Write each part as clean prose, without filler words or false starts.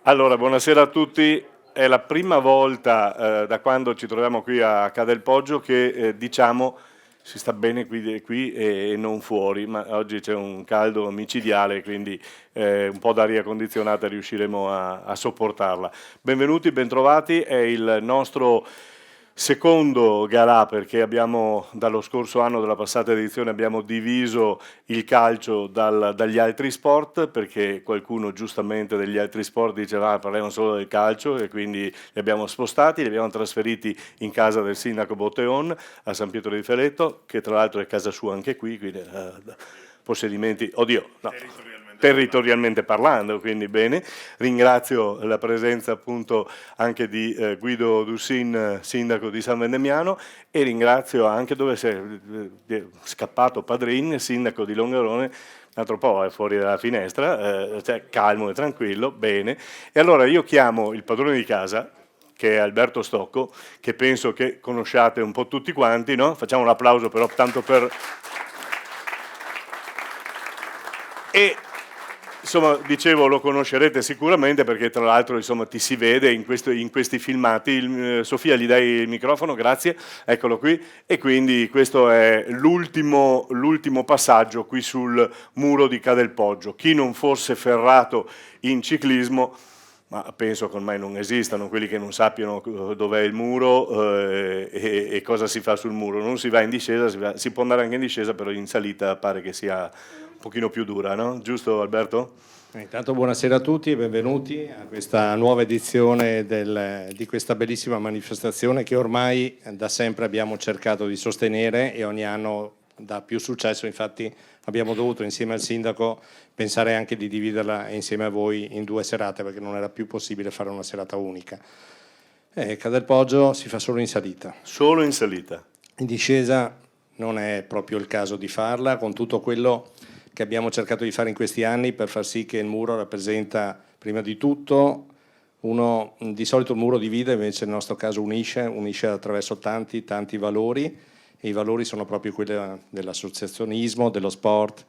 Allora, buonasera a tutti. È la prima volta da quando ci troviamo qui a Ca del Poggio che diciamo si sta bene qui e non fuori, ma oggi c'è un caldo micidiale, quindi un po' d'aria condizionata riusciremo a sopportarla. Benvenuti, bentrovati, è il nostro secondo galà perché abbiamo dallo scorso anno, dalla passata edizione, abbiamo diviso il calcio dagli altri sport perché qualcuno giustamente degli altri sport diceva parliamo solo del calcio e quindi li abbiamo spostati, li abbiamo trasferiti in casa del sindaco Botteon a San Pietro di Feletto, che tra l'altro è casa sua anche qui, quindi possedimenti, oddio, no, territorialmente parlando, quindi bene. Ringrazio la presenza appunto anche di Guido Dussin, sindaco di San Vendemiano, e ringrazio anche dove si è scappato Padrin, sindaco di Longarone. Un altro po' è fuori dalla finestra, cioè calmo e tranquillo, bene. E allora io chiamo il padrone di casa, che è Alberto Stocco, che penso che conosciate un po' tutti quanti, no? Facciamo un applauso però tanto per... E insomma, dicevo, lo conoscerete sicuramente perché tra l'altro insomma, ti si vede in questi filmati. Sofia, gli dai il microfono, grazie, eccolo qui. E quindi questo è l'ultimo passaggio qui sul muro di Ca del Poggio. Chi non fosse ferrato in ciclismo, ma penso che ormai non esistano quelli che non sappiano dov'è il muro e cosa si fa sul muro. Non si va in discesa, si può andare anche in discesa, però in salita pare che sia un pochino più dura, no? Giusto Alberto? Intanto buonasera a tutti e benvenuti a questa nuova edizione di questa bellissima manifestazione che ormai da sempre abbiamo cercato di sostenere e ogni anno dà più successo. Infatti abbiamo dovuto insieme al sindaco pensare anche di dividerla insieme a voi in 2 serate perché non era più possibile fare una serata unica. Ca del Poggio si fa solo in salita. Solo in salita. In discesa non è proprio il caso di farla, con tutto quello che abbiamo cercato di fare in questi anni per far sì che il muro rappresenta prima di tutto di solito il muro divide, invece nel nostro caso unisce attraverso tanti valori, e i valori sono proprio quelli dell'associazionismo, dello sport,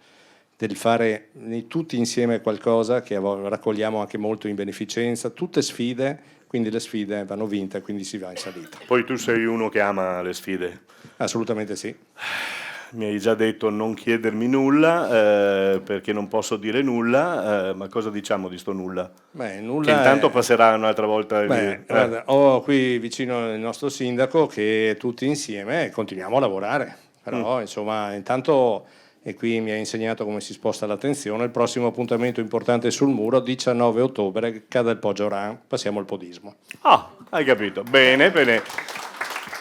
del fare tutti insieme qualcosa che raccogliamo anche molto in beneficenza, tutte sfide, quindi le sfide vanno vinte, quindi si va in salita. Poi tu sei uno che ama le sfide. Assolutamente sì. Mi hai già detto non chiedermi nulla perché non posso dire nulla, ma cosa diciamo di sto nulla? Beh, nulla che intanto passerà un'altra volta. Guarda, ho qui vicino il nostro sindaco che tutti insieme continuiamo a lavorare, però insomma intanto, e qui mi ha insegnato come si sposta l'attenzione, il prossimo appuntamento importante sul muro, 19 ottobre, Ca del Poggio Run, passiamo al podismo. Ah, hai capito, bene.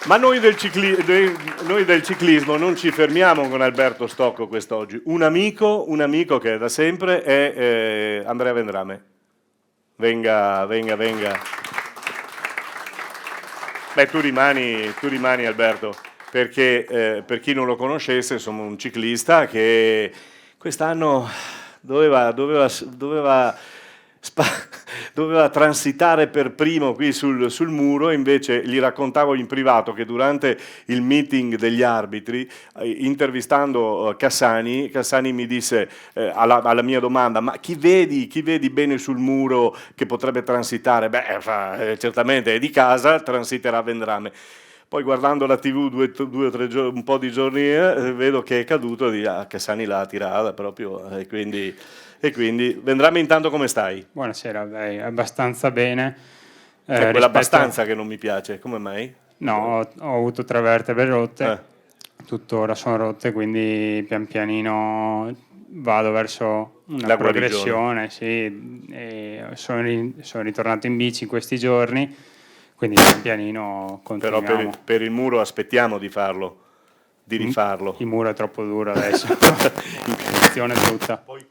Ma noi del ciclismo non ci fermiamo con Alberto Stocco quest'oggi. Un amico che da sempre è Andrea Vendrame. Venga. Beh, tu rimani Alberto, perché per chi non lo conoscesse, sono un ciclista che quest'anno doveva transitare per primo qui sul muro, invece gli raccontavo in privato che durante il meeting degli arbitri, intervistando Cassani mi disse alla mia domanda: ma chi vedi bene sul muro che potrebbe transitare? Beh, certamente è di casa, transiterà Vendrame. Poi guardando la TV due o tre giorni, un po' di giorni, vedo che è caduto di Cassani l'ha tirata proprio, e quindi Vendrame, intanto come stai? Buonasera, dai, abbastanza bene. C'è quell'abbastanza che non mi piace, come mai? No, ho avuto 3 vertebre rotte, tuttora sono rotte, quindi pian pianino vado verso una La progressione, sì, e sono ritornato in bici in questi giorni, quindi pian pianino continuiamo. Però per il muro aspettiamo di farlo, di rifarlo. Il muro è troppo duro adesso, in condizione brutta. Poi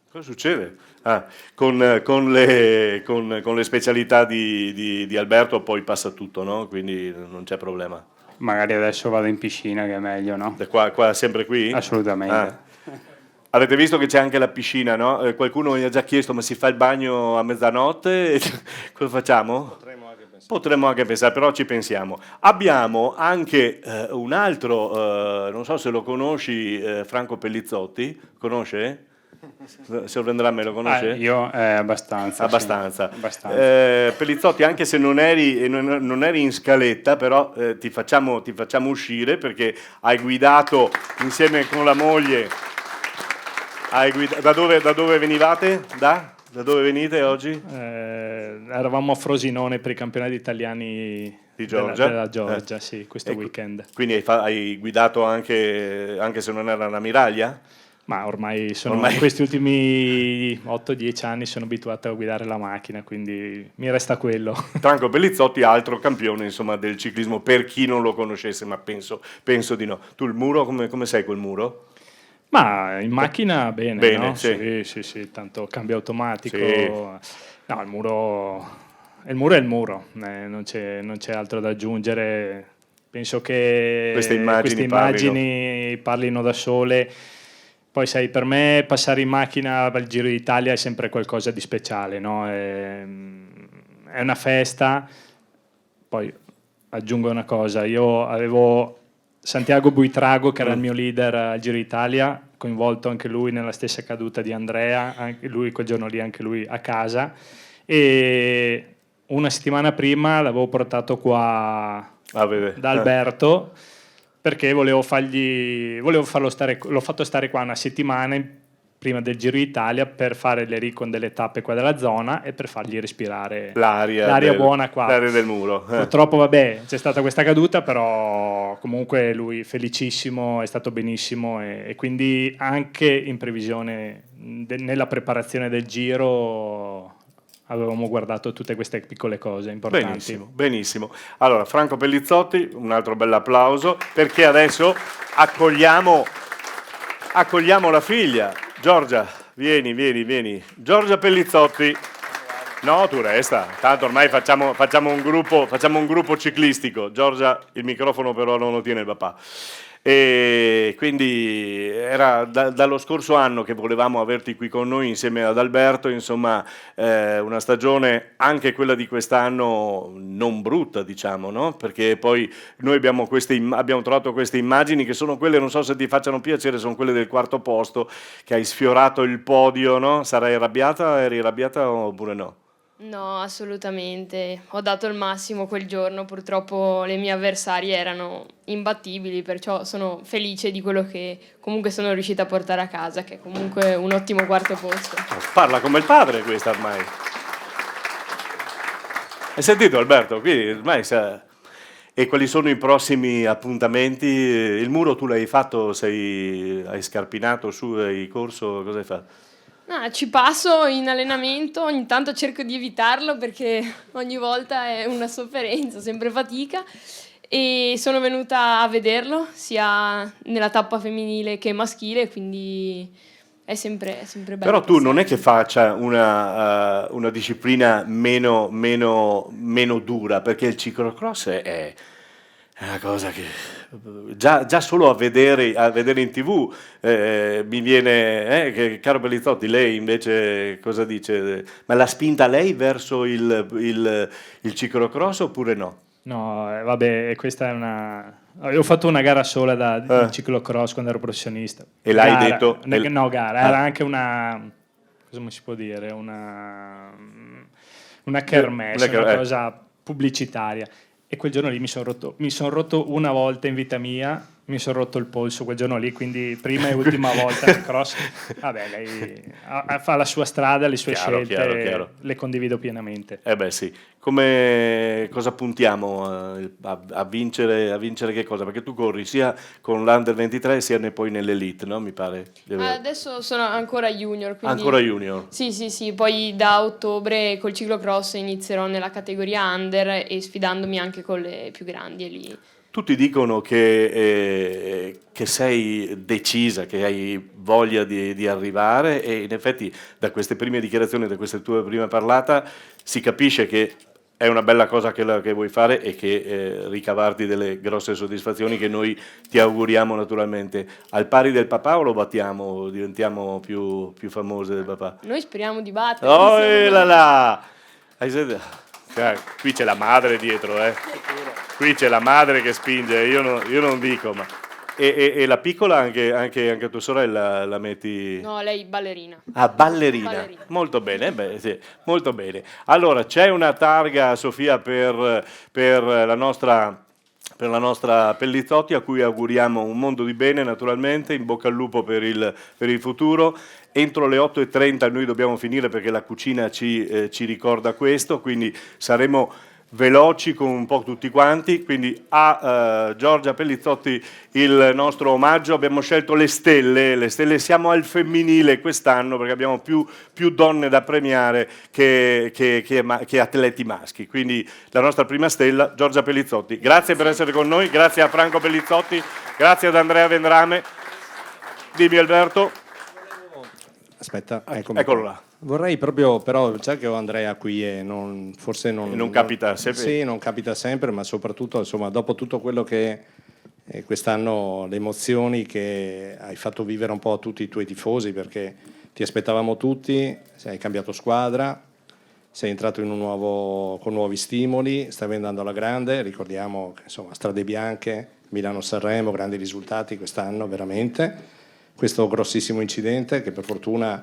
cosa succede? Con le specialità di Alberto poi passa tutto, no? Quindi non c'è problema. Magari adesso vado in piscina, che è meglio, no? Qua sempre qui? Assolutamente. Avete visto che c'è anche la piscina, no? Qualcuno mi ha già chiesto: ma si fa il bagno a mezzanotte? Cosa facciamo? Potremmo anche pensare, però ci pensiamo. Abbiamo anche un altro, non so se lo conosci, Franco Pellizzotti, conosce? Sorprenderà, me lo conosce? Io abbastanza. Abbastanza. Sì, abbastanza. Pellizzotti, anche se non eri in scaletta, però ti facciamo uscire perché hai guidato insieme con la moglie. Da dove venivate? Da dove venite oggi? Eravamo a Frosinone per i campionati italiani Di Georgia? della Georgia, sì, questo weekend. Quindi hai guidato anche se non era una miraglia? Ma ormai in questi ultimi 8-10 anni sono abituato a guidare la macchina, quindi mi resta quello. Franco Pellizzotti, altro campione insomma, del ciclismo, per chi non lo conoscesse, ma penso di no. Tu il muro, come sei col muro? Ma in macchina bene, Bene, no? sì. Sì, tanto cambio automatico. Sì. No, il muro è il muro, non c'è altro da aggiungere. Penso che Queste immagini parlino da sole. Poi sai, per me passare in macchina al Giro d'Italia è sempre qualcosa di speciale, no? È una festa. Poi aggiungo una cosa, io avevo Santiago Buitrago, che era il mio leader al Giro d'Italia, coinvolto anche lui nella stessa caduta di Andrea, anche lui quel giorno lì, anche lui a casa, e una settimana prima l'avevo portato qua da Alberto, perché volevo farlo stare, l'ho fatto stare qua una settimana prima del Giro d'Italia per fare le recon delle tappe qua della zona e per fargli respirare l'aria buona qua. L'aria del muro. Purtroppo vabbè, c'è stata questa caduta, però comunque lui felicissimo, è stato benissimo e quindi anche in previsione nella preparazione del Giro avevamo guardato tutte queste piccole cose importanti. Benissimo. Allora, Franco Pellizzotti, un altro bel applauso, perché adesso accogliamo la figlia. Giorgia, vieni. Giorgia Pellizzotti. No, tu resta. Tanto ormai facciamo un gruppo ciclistico. Giorgia, il microfono però non lo tiene il papà. E quindi era dallo scorso anno che volevamo averti qui con noi insieme ad Alberto, insomma una stagione anche quella di quest'anno non brutta, diciamo, no? Perché poi noi abbiamo trovato queste immagini che sono quelle, non so se ti facciano piacere, sono quelle del quarto posto, che hai sfiorato il podio, no? Eri arrabbiata oppure no? No, assolutamente. Ho dato il massimo quel giorno, purtroppo le mie avversarie erano imbattibili, perciò sono felice di quello che comunque sono riuscita a portare a casa, che è comunque un ottimo quarto posto. Parla come il padre questa ormai. Hai sentito Alberto? Qui ormai sa. E quali sono i prossimi appuntamenti? Il muro tu l'hai fatto, hai scarpinato su, hai corso, cosa hai fatto? No, ci passo in allenamento, ogni tanto cerco di evitarlo perché ogni volta è una sofferenza, sempre fatica, e sono venuta a vederlo sia nella tappa femminile che maschile, quindi è sempre bello. Però tu non è che faccia una disciplina meno dura, perché il ciclocross è una cosa che già solo a vedere in TV mi viene che, caro Pellizzotti, lei invece cosa dice? Ma l'ha spinta lei verso il ciclocross oppure no? No, vabbè, questa è una. Io ho fatto una gara sola di ciclocross quando ero professionista. E l'hai detto? No, gara, era anche una. Come si può dire? Una kermesse, una cosa pubblicitaria. E quel giorno lì mi sono rotto una volta in vita mia, mi sono rotto il polso quel giorno lì, quindi prima e ultima volta nel cross. Vabbè, lei fa la sua strada, le sue scelte, chiaro. Le condivido pienamente. Beh sì, cosa puntiamo a vincere che cosa? Perché tu corri sia con l'Under 23 sia poi nell'Elite, no? Mi pare. Adesso sono ancora junior. Quindi. Ancora junior? Sì, poi da ottobre col ciclocross inizierò nella categoria Under e sfidandomi anche con le più grandi e lì. Tutti dicono che sei decisa, che hai voglia di arrivare e in effetti da queste prime dichiarazioni, da questa tua prima parlata si capisce che è una bella cosa che vuoi fare e che ricavarti delle grosse soddisfazioni che noi ti auguriamo naturalmente. Al pari del papà o lo battiamo, diventiamo più famose del papà? Noi speriamo di battere. Oh là! Qui c'è la madre dietro, Qui c'è la madre che spinge, io non dico, ma E la piccola, anche tua sorella la metti? No, lei ballerina. Ah, ballerina. Ballerina. Molto bene, sì, molto bene. Allora, c'è una targa, Sofia, per la nostra Pellizzotti, a cui auguriamo un mondo di bene, naturalmente, in bocca al lupo per il futuro. Entro le 8:30 noi dobbiamo finire perché la cucina ci ricorda questo, quindi saremo veloci con un po' tutti quanti. Quindi a Giorgia Pellizzotti il nostro omaggio. Abbiamo scelto le stelle, siamo al femminile quest'anno perché abbiamo più donne da premiare che atleti maschi, quindi la nostra prima stella, Giorgia Pellizzotti. Grazie per essere con noi, grazie a Franco Pellizzotti, grazie ad Andrea Vendrame. Dimmi Alberto. Aspetta, Eccolo là. Vorrei proprio, però, già che ho Andrea qui e forse non capita sempre. Sì, non capita sempre, ma soprattutto, insomma, dopo tutto quello che quest'anno, le emozioni che hai fatto vivere un po' a tutti i tuoi tifosi, perché ti aspettavamo tutti, hai cambiato squadra, sei entrato con nuovi stimoli, stavi andando alla grande, ricordiamo che insomma strade bianche, Milano-Sanremo, grandi risultati quest'anno veramente, questo grossissimo incidente che per fortuna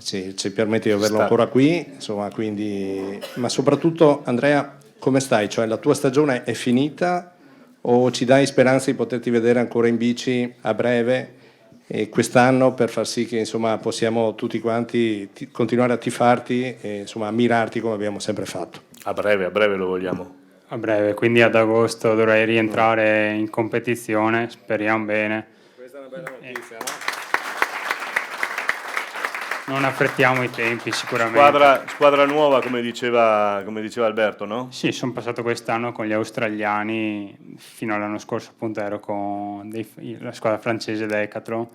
ci permette di averlo ancora qui, insomma, quindi, ma soprattutto Andrea, come stai? Cioè la tua stagione è finita o ci dai speranza di poterti vedere ancora in bici a breve e quest'anno per far sì che insomma possiamo tutti quanti continuare a tifarti e insomma ammirarti come abbiamo sempre fatto? A breve lo vogliamo. A breve, quindi ad agosto dovrei rientrare in competizione, speriamo bene. Questa è una bella notizia, no? Non affrettiamo i tempi sicuramente. Squadra nuova, come diceva Alberto, no? Sì, sono passato quest'anno con gli australiani, fino all'anno scorso appunto ero con la squadra francese Decathlon,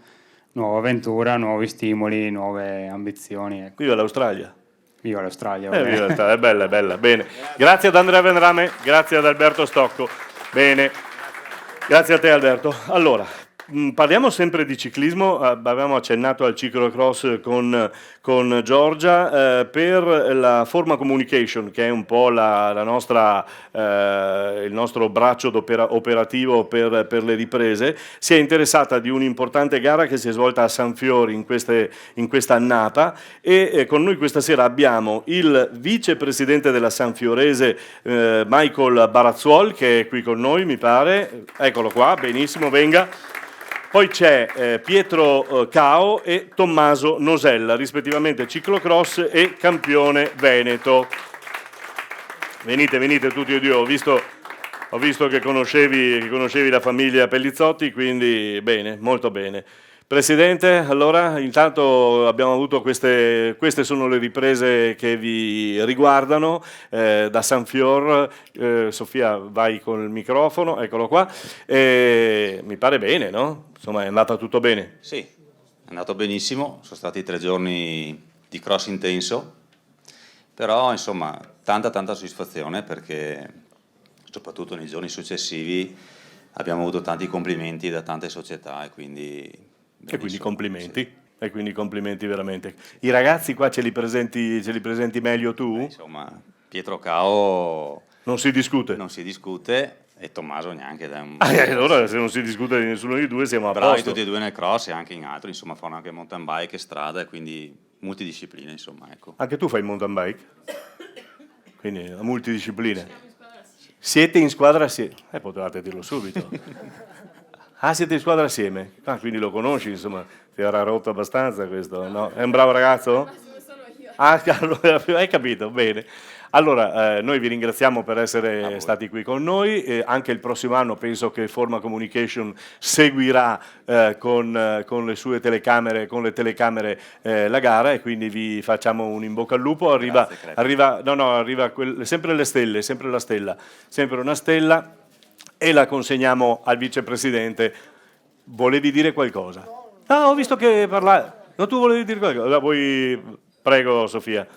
nuova avventura, nuovi stimoli, nuove ambizioni. Ecco. Viva l'Australia! Viva l'Australia! Viva l'Australia, è bella, bene. Grazie ad Andrea Vendrame, grazie ad Alberto Stocco. Bene, grazie a te Alberto. Allora, parliamo sempre di ciclismo, avevamo accennato al ciclocross con Giorgia, per la Forma Communication, che è un po' il nostro braccio operativo per le riprese, si è interessata di un'importante gara che si è svolta a San Fiori in questa annata e con noi questa sera abbiamo il vicepresidente della Sanfiorese Michael Barazzuol, che è qui con noi mi pare, eccolo qua, benissimo, venga. Poi c'è Pietro Cao e Tommaso Nosella, rispettivamente ciclocross e campione veneto. Venite tutti e due, ho visto che conoscevi la famiglia Pellizzotti, quindi bene, molto bene. Presidente, allora intanto abbiamo avuto queste sono le riprese che vi riguardano da San Fior. Sofia, vai con il microfono, eccolo qua. Mi pare bene, no? Insomma, è andata tutto bene? Sì, è andato benissimo, sono stati 3 giorni di cross intenso, però insomma tanta soddisfazione perché soprattutto nei giorni successivi abbiamo avuto tanti complimenti da tante società e quindi complimenti. Sì. E quindi complimenti veramente. I ragazzi qua ce li presenti meglio tu? Insomma, Pietro Cao non si discute e Tommaso neanche. Allora se non si discute di nessuno dei due siamo a bravi posto. tutti e due nel cross e anche in altro, insomma fanno anche mountain bike e strada e quindi multidiscipline, insomma, ecco. Anche tu fai mountain bike? Quindi la multidiscipline. Siete in squadra assieme? Potevate dirlo subito. Siete in squadra assieme? Quindi lo conosci, insomma, ti avrà rotto abbastanza questo, no? È un bravo ragazzo? Hai capito, bene. Allora, noi vi ringraziamo per essere stati qui con noi, anche il prossimo anno penso che Forma Communication seguirà con le sue telecamere, la gara e quindi vi facciamo un in bocca al lupo. Arriva sempre le stelle, sempre la stella, sempre una stella e la consegniamo al vicepresidente. Volevi dire qualcosa? Ho visto che parlavi. No, tu volevi dire qualcosa? Prego Sofia.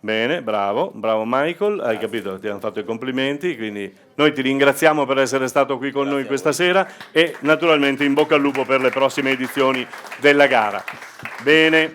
Bene, bravo Michael, hai capito, ti hanno fatto i complimenti, quindi noi ti ringraziamo per essere stato qui con noi questa sera e naturalmente in bocca al lupo per le prossime edizioni della gara. Bene,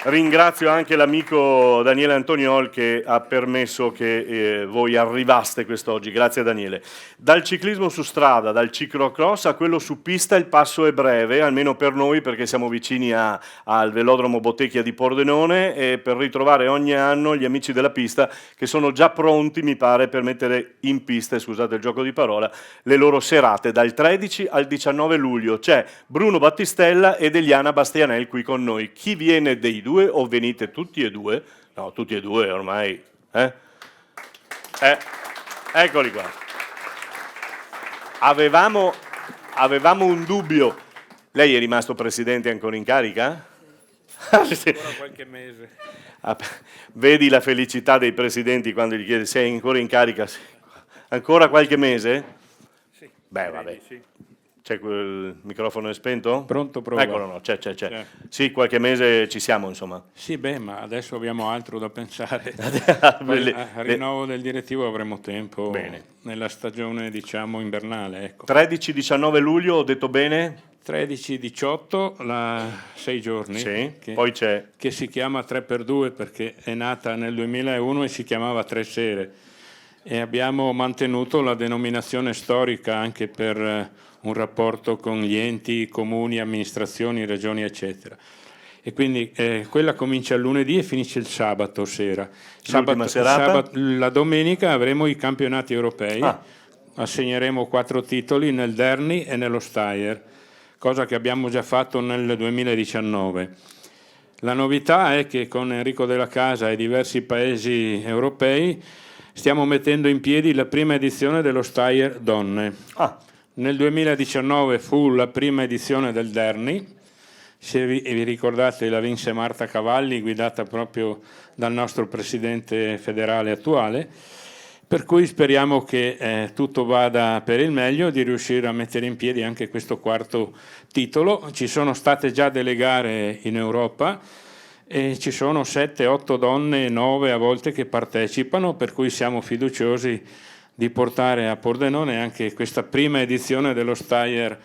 Ringrazio anche l'amico Daniele Antoniol che ha permesso che voi arrivaste quest'oggi. Grazie Daniele. Dal ciclismo su strada, dal ciclocross a quello su pista il passo è breve, almeno per noi perché siamo vicini al velodromo Bottecchia di Pordenone, e per ritrovare ogni anno gli amici della pista che sono già pronti, mi pare, per mettere in pista, scusate il gioco di parola, le loro serate dal 13 al 19 luglio. C'è Bruno Battistella ed Eliana Bastianel qui con noi. Chi viene dei due o venite tutti e due? No, tutti e due ormai. Eccoli qua. Avevamo un dubbio. Lei è rimasto presidente ancora in carica? Sì. Ancora qualche mese. Vedi la felicità dei presidenti quando gli chiede sei ancora in carica? Ancora qualche mese? Sì. Beh, vabbè. Sì. C'è quel microfono è spento? Pronto, prova. Eccolo, no, c'è. Sì, qualche mese ci siamo, insomma. Sì, beh, ma adesso abbiamo altro da pensare. Poi, Al rinnovo del direttivo avremo tempo. Bene. Nella stagione, diciamo, invernale. Ecco. 13-19 luglio, ho detto bene? 13-18, 6 giorni. Sì, poi c'è. Che si chiama 3x2 perché è nata nel 2001 e si chiamava 3 sere. E abbiamo mantenuto la denominazione storica anche per un rapporto con gli enti, comuni, amministrazioni, regioni, eccetera. E quindi quella comincia il lunedì e finisce il sabato sera. La domenica avremo i campionati europei, assegneremo 4 titoli nel Derny e nello Steyr, cosa che abbiamo già fatto nel 2019. La novità è che con Enrico Della Casa e diversi paesi europei stiamo mettendo in piedi la prima edizione dello Steyr Donne. Nel 2019 fu la prima edizione del Derny, se vi ricordate la vinse Marta Cavalli, guidata proprio dal nostro presidente federale attuale, per cui speriamo che tutto vada per il meglio, di riuscire a mettere in piedi anche questo 4º titolo. Ci sono state già delle gare in Europa e ci sono 7-8 donne, 9 a volte che partecipano, per cui siamo fiduciosi di portare a Pordenone anche questa prima edizione dello Steyr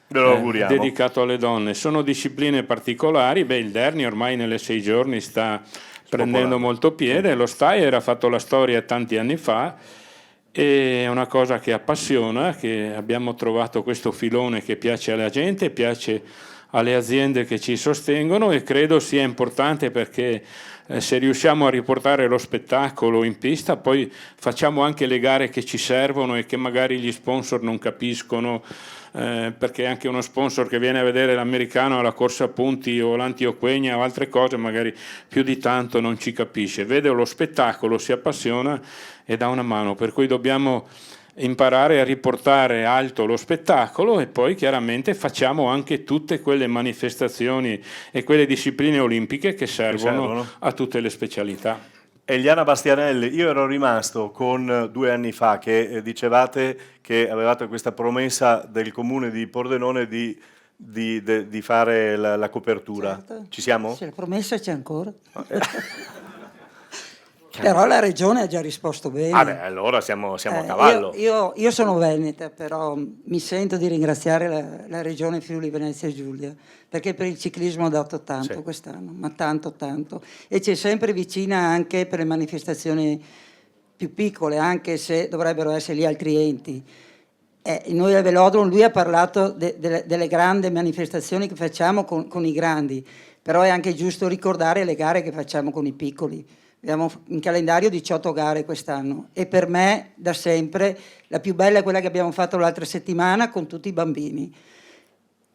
dedicato alle donne. Sono discipline particolari, il Derny ormai nelle 6 giorni sta prendendo molto piede, lo Steyr ha fatto la storia tanti anni fa, è una cosa che appassiona, che abbiamo trovato questo filone che piace alla gente, piace alle aziende che ci sostengono, e credo sia importante perché se riusciamo a riportare lo spettacolo in pista, poi facciamo anche le gare che ci servono e che magari gli sponsor non capiscono, perché anche uno sponsor che viene a vedere l'americano alla corsa a punti o l'Antioquegna o altre cose magari più di tanto non ci capisce, vede lo spettacolo, si appassiona e dà una mano, per cui dobbiamo imparare a riportare alto lo spettacolo, e poi chiaramente facciamo anche tutte quelle manifestazioni e quelle discipline olimpiche che servono a tutte le specialità. Eliana Bastianelli, io ero rimasto con 2 anni fa che dicevate che avevate questa promessa del comune di Pordenone di fare la copertura. Certo. Ci siamo? Se la promessa c'è ancora. Però la regione ha già risposto bene. Allora siamo a cavallo. Io sono veneta, però mi sento di ringraziare la regione Friuli Venezia Giulia, perché per il ciclismo ha dato tanto quest'anno, ma tanto. E c'è sempre vicina anche per le manifestazioni più piccole, anche se dovrebbero essere gli altri enti. Noi al Velodromo, lui ha parlato delle grandi manifestazioni che facciamo con i grandi, però è anche giusto ricordare le gare che facciamo con i piccoli. Abbiamo in calendario 18 gare quest'anno, e per me da sempre la più bella è quella che abbiamo fatto l'altra settimana con tutti i bambini.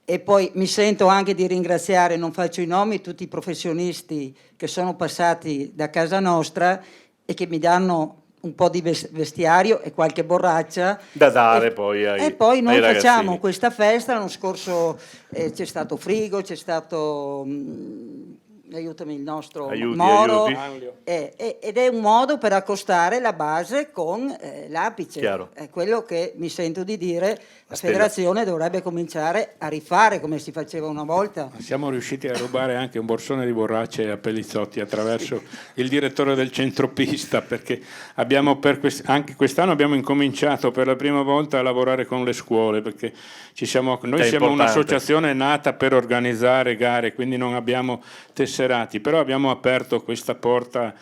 E poi mi sento anche di ringraziare, non faccio i nomi, tutti i professionisti che sono passati da casa nostra e che mi danno un po' di vestiario e qualche borraccia da dare poi ai e poi noi ragazzini. Facciamo questa festa. L'anno scorso c'è stato frigo, c'è stato aiutami il nostro Moro, ed è un modo per accostare la base con l'apice. Chiaro. È quello che mi sento di dire, la federazione dovrebbe cominciare a rifare come si faceva una volta. Siamo riusciti a rubare anche un borsone di borracce a Pellizzotti attraverso il direttore del centropista, perché abbiamo anche quest'anno abbiamo incominciato per la prima volta a lavorare con le scuole, perché noi siamo un'associazione nata per organizzare gare, quindi non abbiamo tessere spenserati, però abbiamo aperto questa porta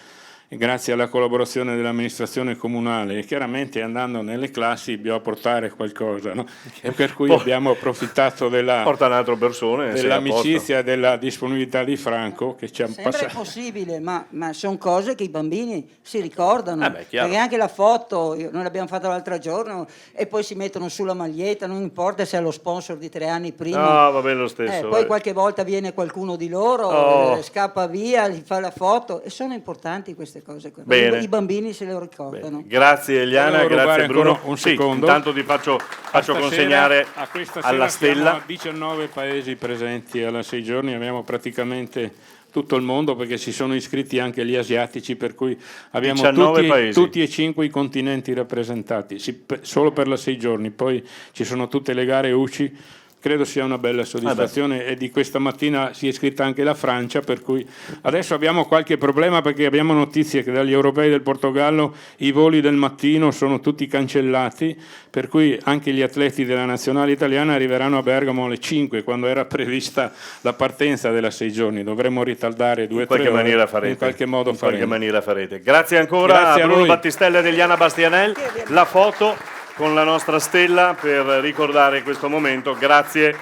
grazie alla collaborazione dell'amministrazione comunale e chiaramente andando nelle classi dobbiamo portare qualcosa, no? E per cui abbiamo approfittato Porta un'altra persona, dell'amicizia e della disponibilità di Franco che ci ha Sempre passato. è possibile, ma sono cose che i bambini si ricordano. chiaro. Perché anche la foto, noi l'abbiamo fatta l'altro giorno, e poi si mettono sulla maglietta, non importa se è lo sponsor di 3 anni prima. No, va bene lo stesso. Poi qualche volta viene qualcuno di loro, Oh. Scappa via, gli fa la foto, e sono importanti queste cose qua. Bene. I bambini se le ricordano. Grazie Eliana, Volevo grazie rubare Bruno. ancora un Sì, secondo. intanto ti faccio Stasera, consegnare a questa alla sera siamo stella. a 19 paesi presenti alla 6 giorni, abbiamo praticamente tutto il mondo perché si sono iscritti anche gli asiatici, per cui abbiamo 19 paesi. tutti e 5 i continenti rappresentati, solo per la 6 giorni, poi ci sono tutte le gare UCI. Credo sia una bella soddisfazione e di questa mattina si è iscritta anche la Francia, per cui adesso abbiamo qualche problema perché abbiamo notizie che dagli europei del Portogallo i voli del mattino sono tutti cancellati, per cui anche gli atleti della nazionale italiana arriveranno a Bergamo alle 5 quando era prevista la partenza della 6 giorni. Dovremmo ritardare 2-3 ore. In qualche maniera farete. In qualche modo In qualche faremo. maniera farete. Grazie ancora Grazie a a Bruno voi. Battistella ed Eliana Bastianel. La foto con la nostra stella per ricordare questo momento. Grazie.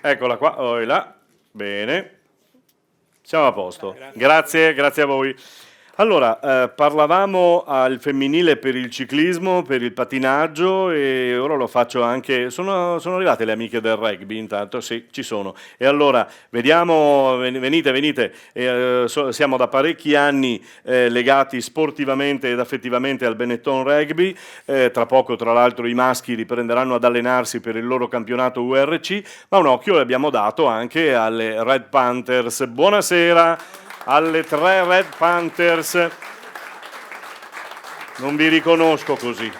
Eccola qua, oh, là. Bene. Siamo a posto. Grazie a voi. Allora, parlavamo al femminile per il ciclismo, per il patinaggio, e ora lo faccio anche. Sono arrivate le amiche del rugby, intanto? Sì, ci sono. E allora, vediamo, venite. Siamo da parecchi anni legati sportivamente ed affettivamente al Benetton Rugby. Tra poco, tra l'altro, i maschi riprenderanno ad allenarsi per il loro campionato URC, ma un occhio l'abbiamo dato anche alle Red Panthers. Buonasera alle 3 Red Panthers. Non vi riconosco così.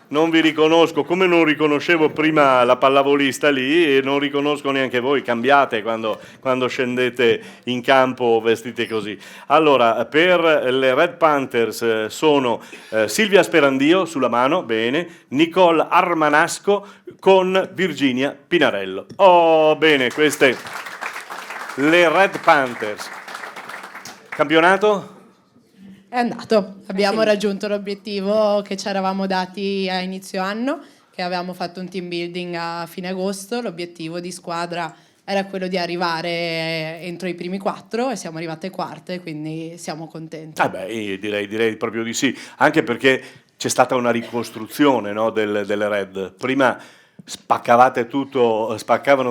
Non vi riconosco, come non riconoscevo prima la pallavolista lì, e non riconosco neanche voi. Cambiate quando scendete in campo vestiti così. Allora, per le Red Panthers sono Silvia Sperandio sulla mano, bene, Nicole Armanasco con Virginia Pinarello. Oh, bene, queste le Red Panthers. Campionato? È andato, abbiamo raggiunto l'obiettivo che ci eravamo dati a inizio anno, che avevamo fatto un team building a fine agosto. L'obiettivo di squadra era quello di arrivare entro i primi 4 e siamo arrivate quarte, quindi siamo contenti. Direi proprio di sì, anche perché c'è stata una ricostruzione, no, delle Red. Prima spaccavano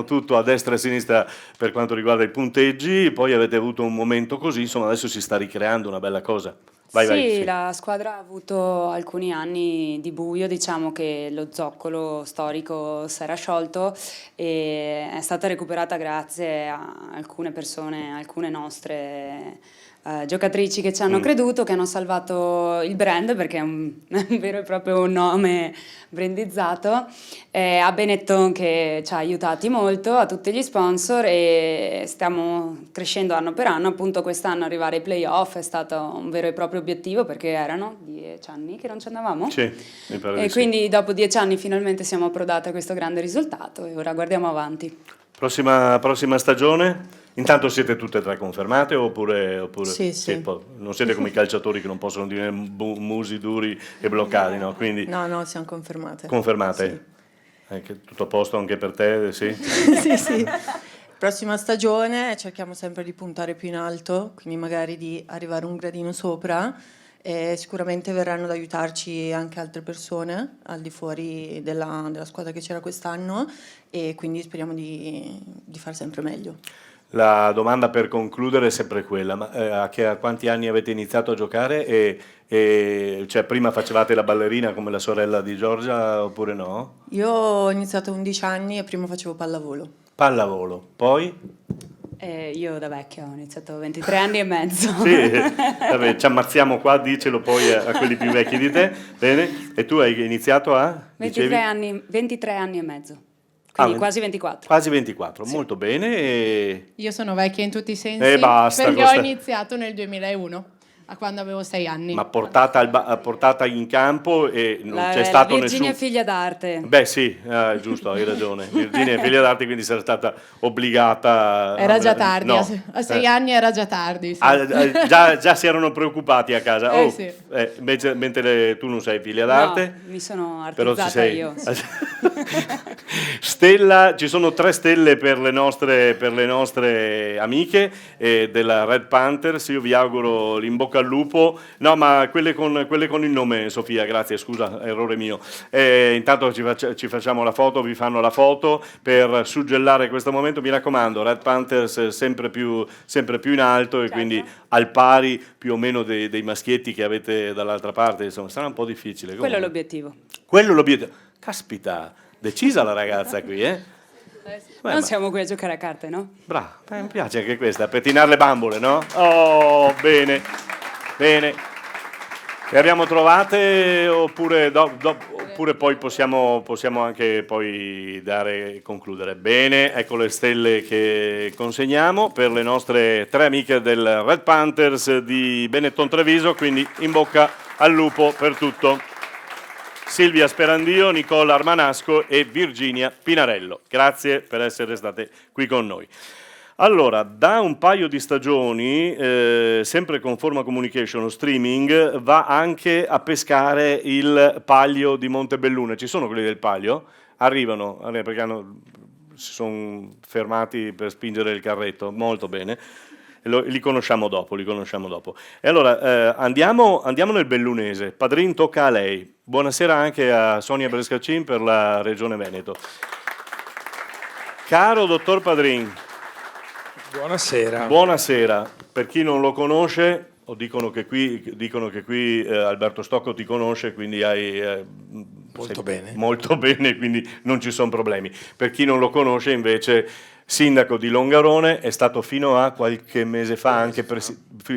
tutto a destra e a sinistra per quanto riguarda i punteggi, poi avete avuto un momento così, insomma adesso si sta ricreando una bella cosa. Vai. La squadra ha avuto alcuni anni di buio, diciamo che lo zoccolo storico si era sciolto e è stata recuperata grazie a alcune persone, alcune nostre giocatrici che ci hanno creduto, che hanno salvato il brand, perché è un vero e proprio nome brandizzato, a Benetton che ci ha aiutati molto, a tutti gli sponsor, e stiamo crescendo anno per anno. Appunto quest'anno arrivare ai playoff è stato un vero e proprio obiettivo, perché erano 10 anni che non ci andavamo, Sì, mi pare di sì. quindi dopo 10 anni finalmente siamo approdati a questo grande risultato e ora guardiamo avanti. Prossima stagione? Intanto siete tutte e 3 confermate oppure Sì. Non siete come i calciatori che non possono dire musi duri e bloccati, no? Quindi No, siamo confermate. confermate? Tutto a posto anche per te, sì? Sì. Prossima stagione cerchiamo sempre di puntare più in alto, quindi magari di arrivare un gradino sopra, e sicuramente verranno ad aiutarci anche altre persone al di fuori della squadra che c'era quest'anno, e quindi speriamo di fare sempre meglio. La domanda per concludere è sempre quella, ma a quanti anni avete iniziato a giocare cioè prima facevate la ballerina come la sorella di Giorgia oppure no? Io ho iniziato a 11 anni e prima facevo pallavolo. Pallavolo, poi? Io da vecchia ho iniziato a 23 anni e mezzo. Sì, vabbè, ci ammazziamo qua, dicelo poi a quelli più vecchi di te, bene? E tu hai iniziato a? 23 anni e mezzo. Quindi quasi 24. Quasi 24, sì. Molto bene. Io sono vecchia in tutti i sensi, Basta, perché ho iniziato nel 2001. a quando avevo 6 anni. Ma portata in campo e non c'è La stato Virginia nessun... è figlia d'arte. Beh sì, giusto, hai ragione. Virginia è figlia d'arte, quindi sarà stata obbligata... Era già tardi, No. a 6 anni era già tardi. Sì. Già si erano preoccupati a casa. Sì. Mentre tu non sei figlia d'arte. No, mi sono Però ci artizzata sei. io. Sì. Stella, ci sono 3 stelle per le nostre amiche della Red Panthers. Io vi auguro l'in bocca al lupo. No, ma quelle con il nome, Sofia, grazie, scusa, errore mio. Intanto ci facciamo la foto, vi fanno la foto per suggellare questo momento. Mi raccomando, Red Panthers sempre più in alto e quindi al pari più o meno dei maschietti che avete dall'altra parte. Insomma, sarà un po' difficile. Quello è l'obiettivo. Quello è l'obiettivo. Caspita, decisa la ragazza qui, eh? Non siamo qui a giocare a carte, no? Brava, mi piace anche questa, a pettinare le bambole, no? Oh, bene. Le abbiamo trovate oppure poi possiamo anche poi concludere? Bene, ecco le stelle che consegniamo per le nostre 3 amiche del Red Panthers di Benetton Treviso, quindi in bocca al lupo per tutto. Silvia Sperandio, Nicola Armanasco e Virginia Pinarello. Grazie per essere state qui con noi. Allora, da un paio di stagioni, sempre con Forma Communication o streaming, va anche a pescare il Palio di Montebelluna. Ci sono quelli del Palio? Arrivano perché si sono fermati per spingere il carretto, molto bene. Li conosciamo dopo. E allora andiamo nel bellunese. Padrin, tocca a lei. Buonasera anche a Sonia Brescacin per la Regione Veneto. Caro dottor Padrin. Buonasera. Per chi non lo conosce, dicono che qui Alberto Stocco ti conosce, quindi molto bene, quindi non ci sono problemi. Per chi non lo conosce invece, sindaco di Longarone, è stato fino a qualche mese fa anche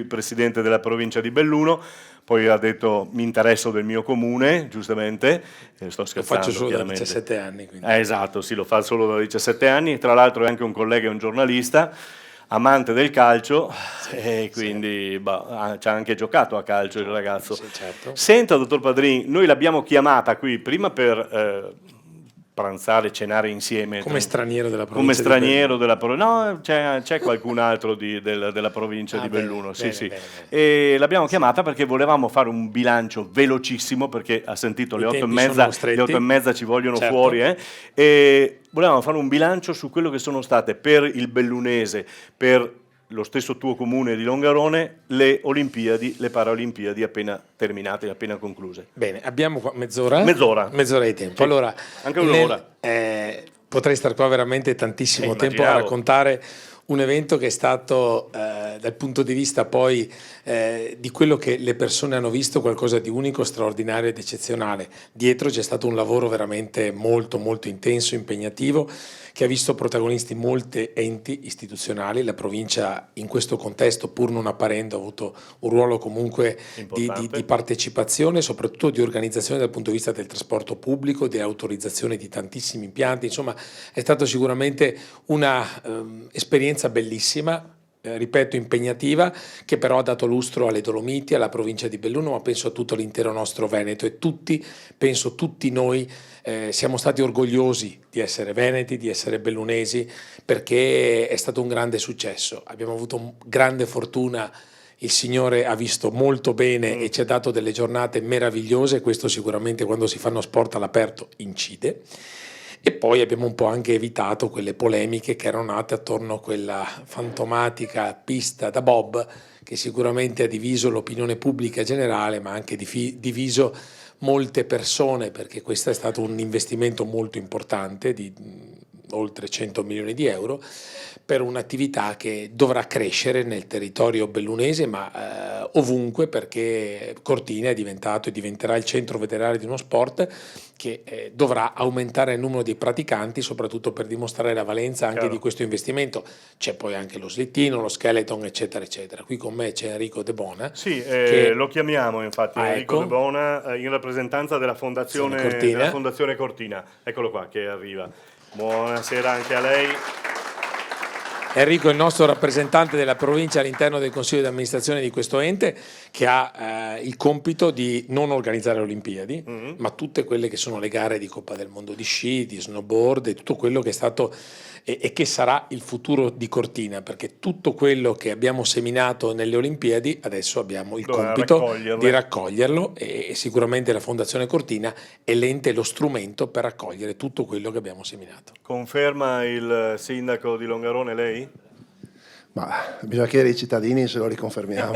presidente della provincia di Belluno, poi ha detto mi interesso del mio comune, giustamente, sto scherzando. Lo faccio solo da 17 anni. Esatto, sì, lo fa solo da 17 anni, tra l'altro è anche un collega e un giornalista, amante del calcio, e quindi ci ha anche giocato a calcio il ragazzo. Sì, certo. Senta, dottor Padrin, noi l'abbiamo chiamata qui prima per pranzare, cenare insieme. Come straniero della provincia. Come straniero della provincia. No, c'è qualcun altro della provincia di Belluno. Bene. E l'abbiamo chiamata perché volevamo fare un bilancio velocissimo, perché ha sentito le 8:30 ci vogliono fuori. E volevamo fare un bilancio su quello che sono state per il bellunese, per lo stesso tuo comune di Longarone, le Paralimpiadi appena terminate, appena concluse. Bene, abbiamo qua mezz'ora di tempo. Sì. Allora, anche un'ora. Potrei stare qua veramente tantissimo tempo a raccontare un evento che è stato dal punto di vista poi di quello che le persone hanno visto qualcosa di unico, straordinario ed eccezionale. Dietro c'è stato un lavoro veramente molto molto intenso, impegnativo, che ha visto protagonisti molti enti istituzionali. La provincia in questo contesto, pur non apparendo, ha avuto un ruolo comunque di partecipazione, soprattutto di organizzazione dal punto di vista del trasporto pubblico, di autorizzazione di tantissimi impianti. Insomma, è stata sicuramente una esperienza bellissima, ripeto, impegnativa, che però ha dato lustro alle Dolomiti, alla provincia di Belluno, ma penso a tutto l'intero nostro Veneto, e tutti noi siamo stati orgogliosi di essere veneti, di essere bellunesi, perché è stato un grande successo. Abbiamo avuto grande fortuna, il Signore ha visto molto bene e ci ha dato delle giornate meravigliose. Questo sicuramente, quando si fanno sport all'aperto, incide. E poi abbiamo un po' anche evitato quelle polemiche che erano nate attorno a quella fantomatica pista da bob, che sicuramente ha diviso l'opinione pubblica generale, ma anche diviso molte persone, perché questo è stato un investimento molto importante di oltre 100 milioni di euro per un'attività che dovrà crescere nel territorio bellunese, ma ovunque, perché Cortina è diventato e diventerà il centro federale di uno sport che dovrà aumentare il numero di praticanti, soprattutto per dimostrare la valenza anche di questo investimento. C'è poi anche lo slittino, lo skeleton, eccetera, eccetera. Qui con me c'è Enrico De Bona. Sì, lo chiamiamo infatti Enrico De Bona in rappresentanza della Fondazione Cortina. Eccolo qua che arriva. Buonasera anche a lei. Enrico è il nostro rappresentante della provincia all'interno del consiglio di amministrazione di questo ente, che ha il compito di non organizzare le Olimpiadi, ma tutte quelle che sono le gare di Coppa del Mondo di sci, di snowboard e tutto quello che è stato e che sarà il futuro di Cortina, perché tutto quello che abbiamo seminato nelle Olimpiadi adesso abbiamo il compito di raccoglierlo, e sicuramente la Fondazione Cortina è l'ente, lo strumento per raccogliere tutto quello che abbiamo seminato. Conferma il sindaco di Longarone lei? Ma bisogna chiedere ai cittadini se lo riconfermiamo.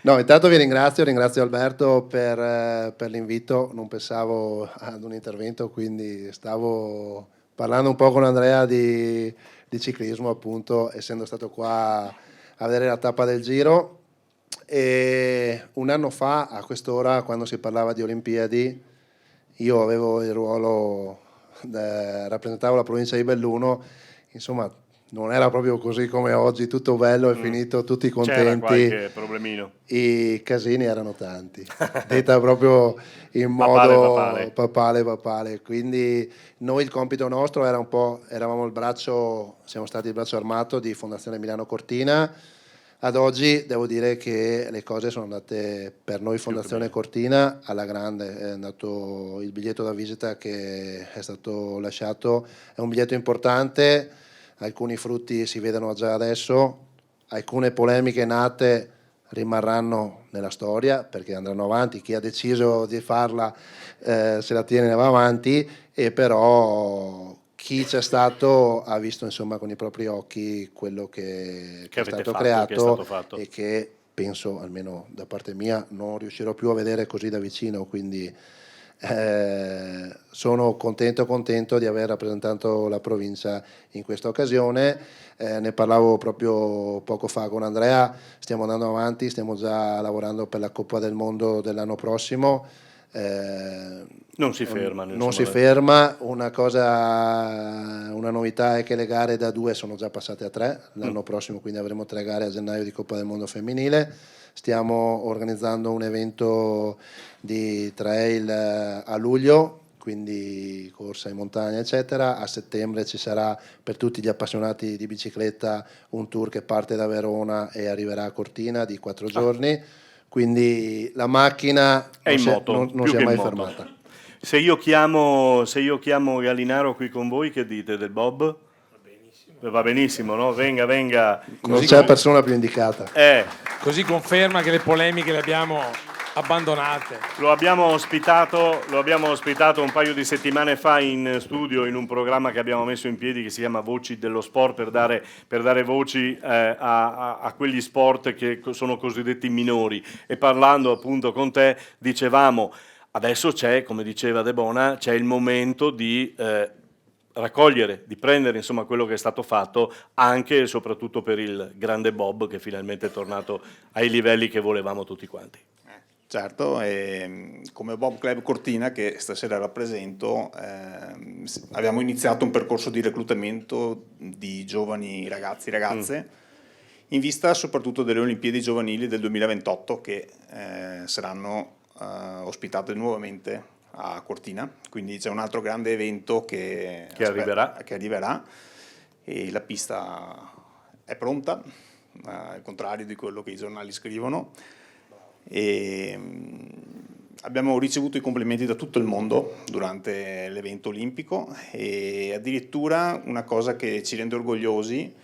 No, intanto ringrazio Alberto per l'invito, non pensavo ad un intervento, quindi stavo parlando un po' con Andrea di ciclismo, appunto, essendo stato qua a vedere la tappa del Giro. E un anno fa, a quest'ora, quando si parlava di Olimpiadi, io avevo il ruolo, rappresentavo la provincia di Belluno, insomma non era proprio così come oggi, tutto bello e finito, tutti contenti. C'era qualche problemino. I casini erano tanti, detta proprio in modo papale. Quindi noi, il compito nostro era un po', siamo stati il braccio armato di Fondazione Milano Cortina. Ad oggi devo dire che le cose sono andate per noi Fondazione Cortina alla grande. È andato il biglietto da visita che è stato lasciato, è un biglietto importante. Alcuni frutti si vedono già adesso, alcune polemiche nate rimarranno nella storia perché andranno avanti, chi ha deciso di farla se la tiene e va avanti, e però chi c'è stato ha visto insomma con i propri occhi quello che è stato creato, e che penso, almeno da parte mia, non riuscirò più a vedere così da vicino, quindi sono contento di aver rappresentato la provincia in questa occasione. Ne parlavo proprio poco fa con Andrea, stiamo andando avanti, stiamo già lavorando per la Coppa del Mondo dell'anno prossimo. Non si ferma. Non si ferma. Una novità è che le gare da 2 sono già passate a 3 l'anno prossimo, quindi avremo 3 gare a gennaio di Coppa del Mondo femminile. Stiamo organizzando un evento di trail a luglio, quindi corsa in montagna eccetera. A settembre ci sarà per tutti gli appassionati di bicicletta un tour che parte da Verona e arriverà a Cortina di 4 giorni, quindi la macchina è in moto, non si è mai fermata. Se io chiamo Gallinaro qui con voi, che dite del Bob? Va benissimo, no? Venga. Non c'è persona più indicata. Così conferma che le polemiche le abbiamo abbandonate. Lo abbiamo ospitato un paio di settimane fa in studio in un programma che abbiamo messo in piedi che si chiama Voci dello Sport, per dare voci a quegli sport che sono cosiddetti minori, e parlando appunto con te dicevamo adesso c'è, come diceva De Bona, c'è il momento di raccogliere, di prendere insomma quello che è stato fatto anche e soprattutto per il grande Bob, che finalmente è tornato ai livelli che volevamo tutti quanti. Certo, come Bob Club Cortina, che stasera rappresento, abbiamo iniziato un percorso di reclutamento di giovani ragazzi e ragazze in vista soprattutto delle Olimpiadi giovanili del 2028 che saranno ospitate nuovamente a Cortina, quindi c'è un altro grande evento che arriverà e la pista è pronta, al contrario di quello che i giornali scrivono, e abbiamo ricevuto i complimenti da tutto il mondo durante l'evento olimpico, e addirittura una cosa che ci rende orgogliosi: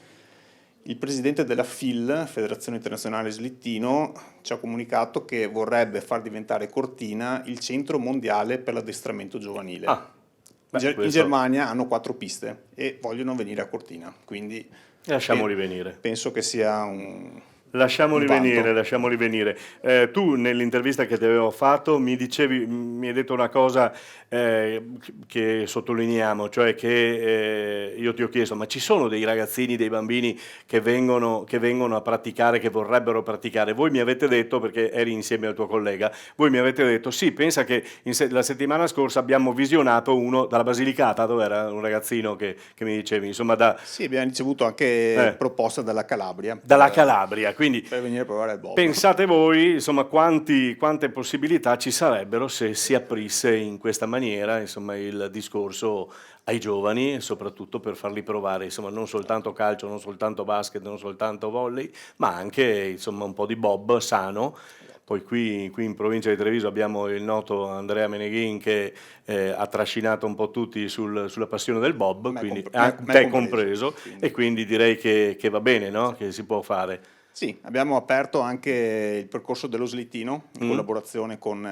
il presidente della FIL, Federazione Internazionale Slittino, ci ha comunicato che vorrebbe far diventare Cortina il centro mondiale per l'addestramento giovanile. In Germania hanno 4 piste e vogliono venire a Cortina, quindi lasciamoli venire. Penso che sia un... Lasciamoli venire. Tu nell'intervista che ti avevo fatto mi hai detto una cosa che sottolineiamo, cioè che io ti ho chiesto: ma ci sono dei ragazzini, dei bambini che vengono a praticare, che vorrebbero praticare? Voi mi avete detto, perché eri insieme al tuo collega, voi mi avete detto sì, pensa che la settimana scorsa abbiamo visionato uno dalla Basilicata, dove era un ragazzino che mi dicevi, insomma Sì, abbiamo ricevuto anche proposta dalla Calabria. Dalla Calabria, quindi Quindi per venire a provare il bob. pensate voi, insomma, quante possibilità ci sarebbero se si aprisse in questa maniera, insomma, il discorso ai giovani, e soprattutto per farli provare, insomma, non soltanto calcio, non soltanto basket, non soltanto volley, ma anche, insomma, un po' di bob sano. Poi qui in provincia di Treviso abbiamo il noto Andrea Meneghin che ha trascinato un po' tutti sulla passione del bob, quindi te compreso, e quindi direi che va bene, no? Che si può fare. Sì, abbiamo aperto anche il percorso dello slittino in collaborazione con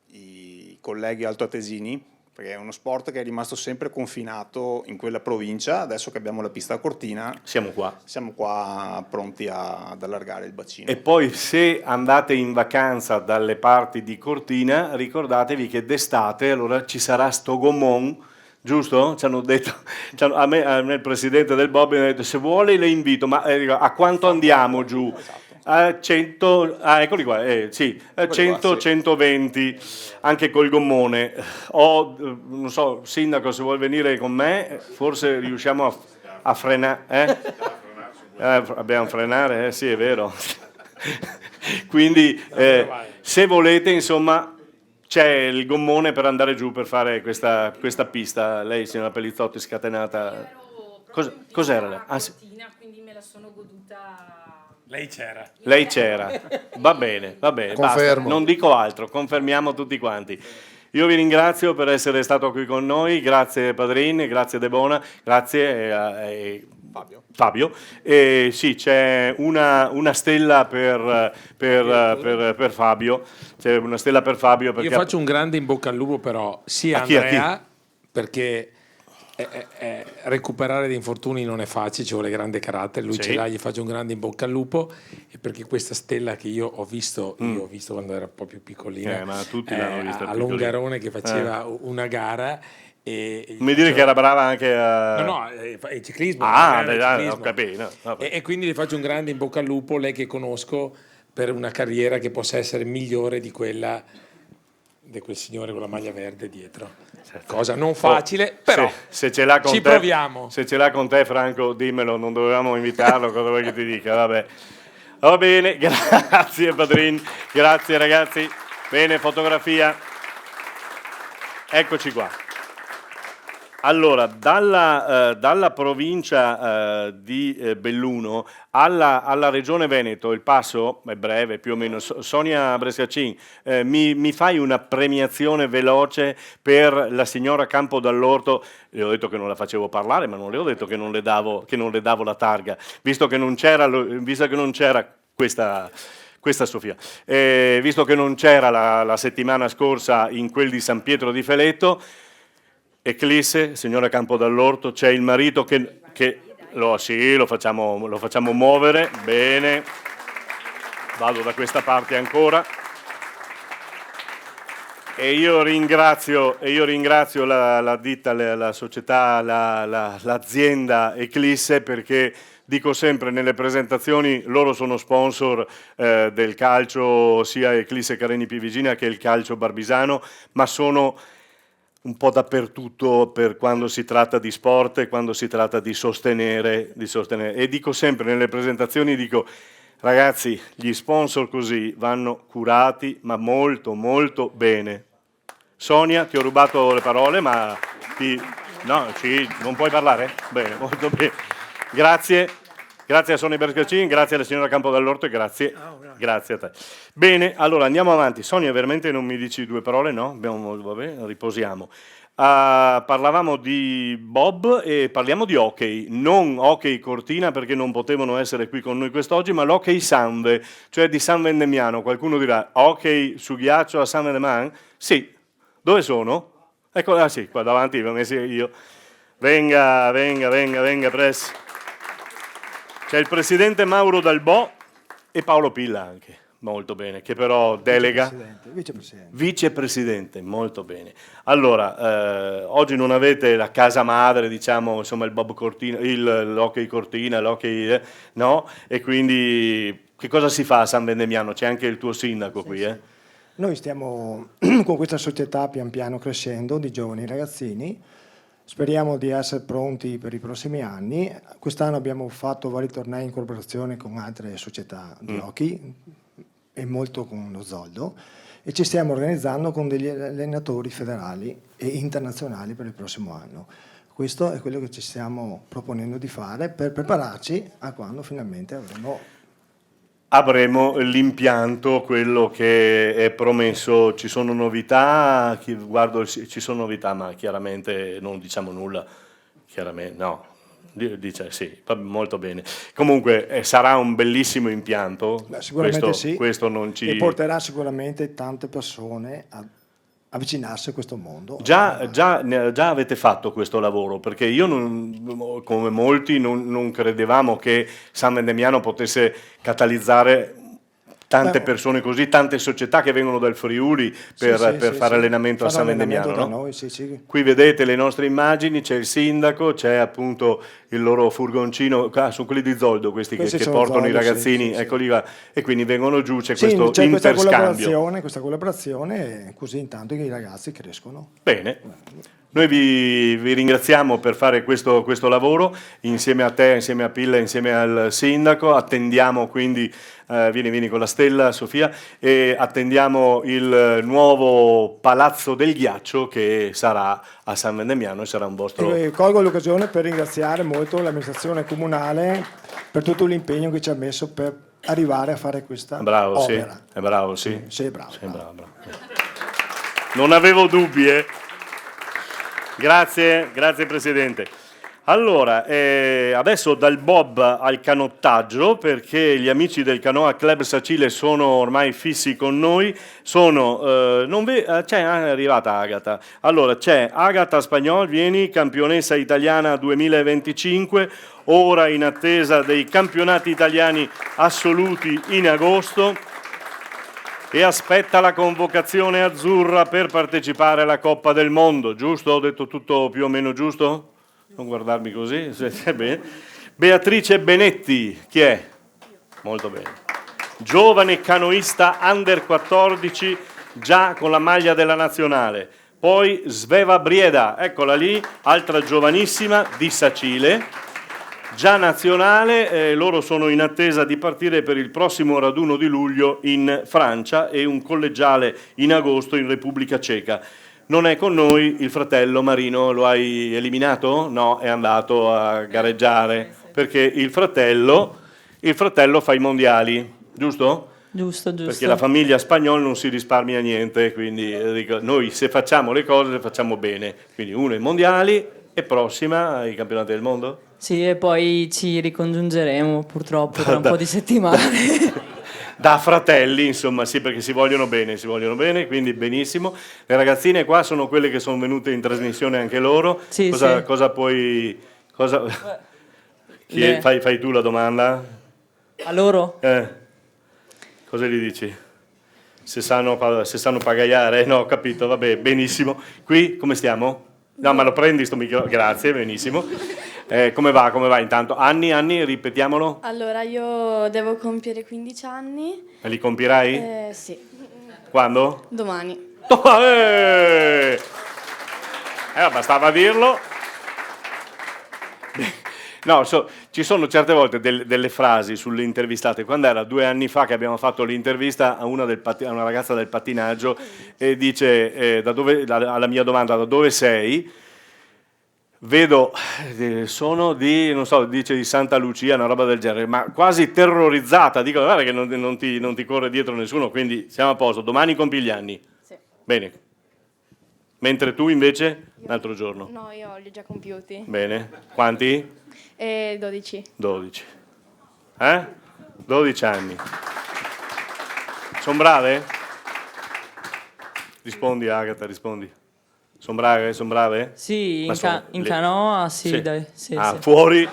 i colleghi altoatesini, perché è uno sport che è rimasto sempre confinato in quella provincia. Adesso che abbiamo la pista a Cortina siamo qua pronti ad allargare il bacino. E poi se andate in vacanza dalle parti di Cortina, ricordatevi che d'estate allora ci sarà sto gommon, giusto? Ci hanno detto, a me il presidente del Bob mi ha detto: se vuole le invito, ma a quanto andiamo giù? A 100, eccoli qua, sì, 100, 120, anche col gommone. Non so, sindaco, se vuol venire con me, forse riusciamo a frenare. Abbiamo frenare, sì, è vero. Quindi, se volete, insomma, c'è il gommone per andare giù per fare questa pista. Lei, signora Pellizzotti, scatenata. Cos'era lei? Ah, sì. Quindi me la sono goduta. Lei c'era. Va bene, Confermo. basta, non dico altro, confermiamo tutti quanti. Io vi ringrazio per essere stato qui con noi, grazie Padrin, grazie Debona, grazie Fabio. E sì, c'è una stella per Fabio, c'è una stella per Fabio. Perché io faccio un grande in bocca al lupo però sia a chi? Andrea, perché recuperare di infortuni non è facile, ci vuole grande carattere, lui ce l'ha, gli faccio un grande in bocca al lupo, e perché questa stella che io ho visto quando era un po' più piccolina, ma tutti l'hanno vista a Longarone, che faceva una gara, e mi dire che era brava anche a... no, è ciclismo, ho capito, no, e quindi le faccio un grande in bocca al lupo, lei che conosco, per una carriera che possa essere migliore di quella di quel signore con la maglia verde dietro. Cosa non facile, però se ce l'ha con ci te, proviamo. Se ce l'ha con te, Franco, dimmelo, non dovevamo invitarlo, cosa vuoi che ti dica? Vabbè. Va bene, grazie Padrin, grazie ragazzi. Bene, fotografia. Eccoci qua. Allora, dalla provincia di Belluno alla regione Veneto, il passo è breve più o meno. Sonia Bresciacin, mi fai una premiazione veloce per la signora Campo Dall'Orto? Le ho detto che non la facevo parlare, ma non le ho detto che non le davo la targa, visto che non c'era questa Sofia, visto che non c'era la settimana scorsa in quel di San Pietro di Feletto. Eclisse, signora Campo Dall'Orto, c'è il marito che lo facciamo muovere, bene, vado da questa parte ancora, e io ringrazio la ditta, la società, l'azienda Eclisse, perché dico sempre nelle presentazioni, loro sono sponsor del calcio, sia Eclisse Careni Pivigina che il calcio barbisano, ma sono un po' dappertutto per quando si tratta di sport e quando si tratta di sostenere. E dico sempre nelle presentazioni, ragazzi, gli sponsor così vanno curati, ma molto molto bene. Sonia, ti ho rubato le parole, ma non puoi parlare? Bene, molto bene. Grazie a Sonia Bercacin, grazie alla signora Campo Dall'Orto e grazie a te. Bene, allora andiamo avanti. Sonia, veramente non mi dici due parole? No? Vabbè, riposiamo. Parlavamo di bob e parliamo di hockey, non hockey Cortina perché non potevano essere qui con noi quest'oggi, ma l'hockey Sanve, cioè di San Vendemiano. Qualcuno dirà, hockey su ghiaccio a San Vendemiano? Sì. Dove sono? Ecco, sì, qua davanti vi ho messo io. Venga, press. C'è il presidente Mauro Dalbò e Paolo Pilla anche, molto bene, che però delega. Vicepresidente, molto bene. Allora, oggi non avete la casa madre, diciamo, insomma, il Bob Cortina, l'hockey Cortina, l'hockey, no? E quindi che cosa si fa a San Vendemiano? C'è anche il tuo sindaco qui, Sì. Noi stiamo con questa società pian piano crescendo di giovani ragazzini Speriamo di essere pronti per i prossimi anni. Quest'anno abbiamo fatto vari tornei in collaborazione con altre società di hockey e molto con lo Zoldo, e ci stiamo organizzando con degli allenatori federali e internazionali per il prossimo anno. Questo è quello che ci stiamo proponendo di fare per prepararci a quando finalmente avremo l'impianto, quello che è promesso. Ci sono novità? Guardo, ci sono novità, ma chiaramente non diciamo nulla. Chiaramente no, dice sì, molto bene. Comunque sarà un bellissimo impianto. Sicuramente sì, questo non ci... e porterà sicuramente tante persone a avvicinarsi a questo mondo. Già avete fatto questo lavoro, perché io, come molti, non credevamo che San Vendemiano potesse catalizzare tante persone così, tante società che vengono dal Friuli per fare allenamento a San Vendemiano. No? Noi, sì. Qui vedete le nostre immagini, c'è il sindaco, c'è appunto il loro furgoncino, sono quelli di Zoldo questi che portano Zoldo, i ragazzini, eccoli là, e quindi vengono giù, c'è questo interscambio. Questa collaborazione, così intanto che i ragazzi crescono. Bene. Noi vi ringraziamo per fare questo lavoro insieme a te, insieme a Pilla, insieme al sindaco. Attendiamo quindi, vieni con la stella Sofia, e attendiamo il nuovo Palazzo del Ghiaccio che sarà a San Vendemiano e sarà un vostro... Colgo l'occasione per ringraziare molto l'amministrazione comunale per tutto l'impegno che ci ha messo per arrivare a fare questa opera. Sì, è bravo, sì. Sì, bravo. Non avevo dubbi, Grazie Presidente. Allora, adesso dal bob al canottaggio, perché gli amici del Canoa Club Sacile sono ormai fissi con noi. C'è arrivata Agata. Allora, c'è Agata Spagnol, vieni, campionessa italiana 2025, ora in attesa dei campionati italiani assoluti in agosto, e aspetta la convocazione azzurra per partecipare alla Coppa del Mondo, giusto? Ho detto tutto più o meno giusto? Non guardarmi così, bene. Beatrice Benetti, chi è? Molto bene. Giovane canoista under 14, già con la maglia della nazionale. Poi Sveva Brieda, eccola lì, altra giovanissima di Sacile, già nazionale. Loro sono in attesa di partire per il prossimo raduno di luglio in Francia e un collegiale in agosto in Repubblica Ceca. Non è con noi il fratello Marino, lo hai eliminato? No, è andato a gareggiare, perché il fratello fa i mondiali, giusto? Giusto. Perché la famiglia Spagnol non si risparmia niente, quindi noi se facciamo le cose le facciamo bene. Quindi uno ai mondiali e prossima ai campionati del mondo? Sì, e poi ci ricongiungeremo purtroppo tra un po' di settimane. Da fratelli, insomma, sì, perché si vogliono bene, quindi benissimo. Le ragazzine qua sono quelle che sono venute in trasmissione anche loro. Sì, cosa puoi... Fai tu la domanda? A loro? Cosa gli dici? Se sanno pagaiare? No, ho capito, vabbè, benissimo. Qui come stiamo? No, ma lo prendi sto microfono? Grazie, benissimo. Come va intanto? Anni, ripetiamolo. Allora, io devo compiere 15 anni. E li compierai? Sì. Quando? Domani. Bastava dirlo. No, ci sono certe volte delle frasi sulle intervistate. Quando era 2 anni fa che abbiamo fatto l'intervista a una ragazza del pattinaggio, e dice, alla mia domanda, da dove sei? Vedo, sono di, non so, dice di Santa Lucia, una roba del genere, ma quasi terrorizzata. Dico, guarda che non ti corre dietro nessuno, quindi siamo a posto. Domani compi gli anni. Sì. Bene. Mentre tu invece, un altro giorno. No, io li ho già compiuti. Bene. Quanti? 12. 12. 12 anni. Sono brave? Rispondi, Agata, rispondi. Sono brave? Sì, in canoa sì, sì. Dai. Sì, sì. Fuori?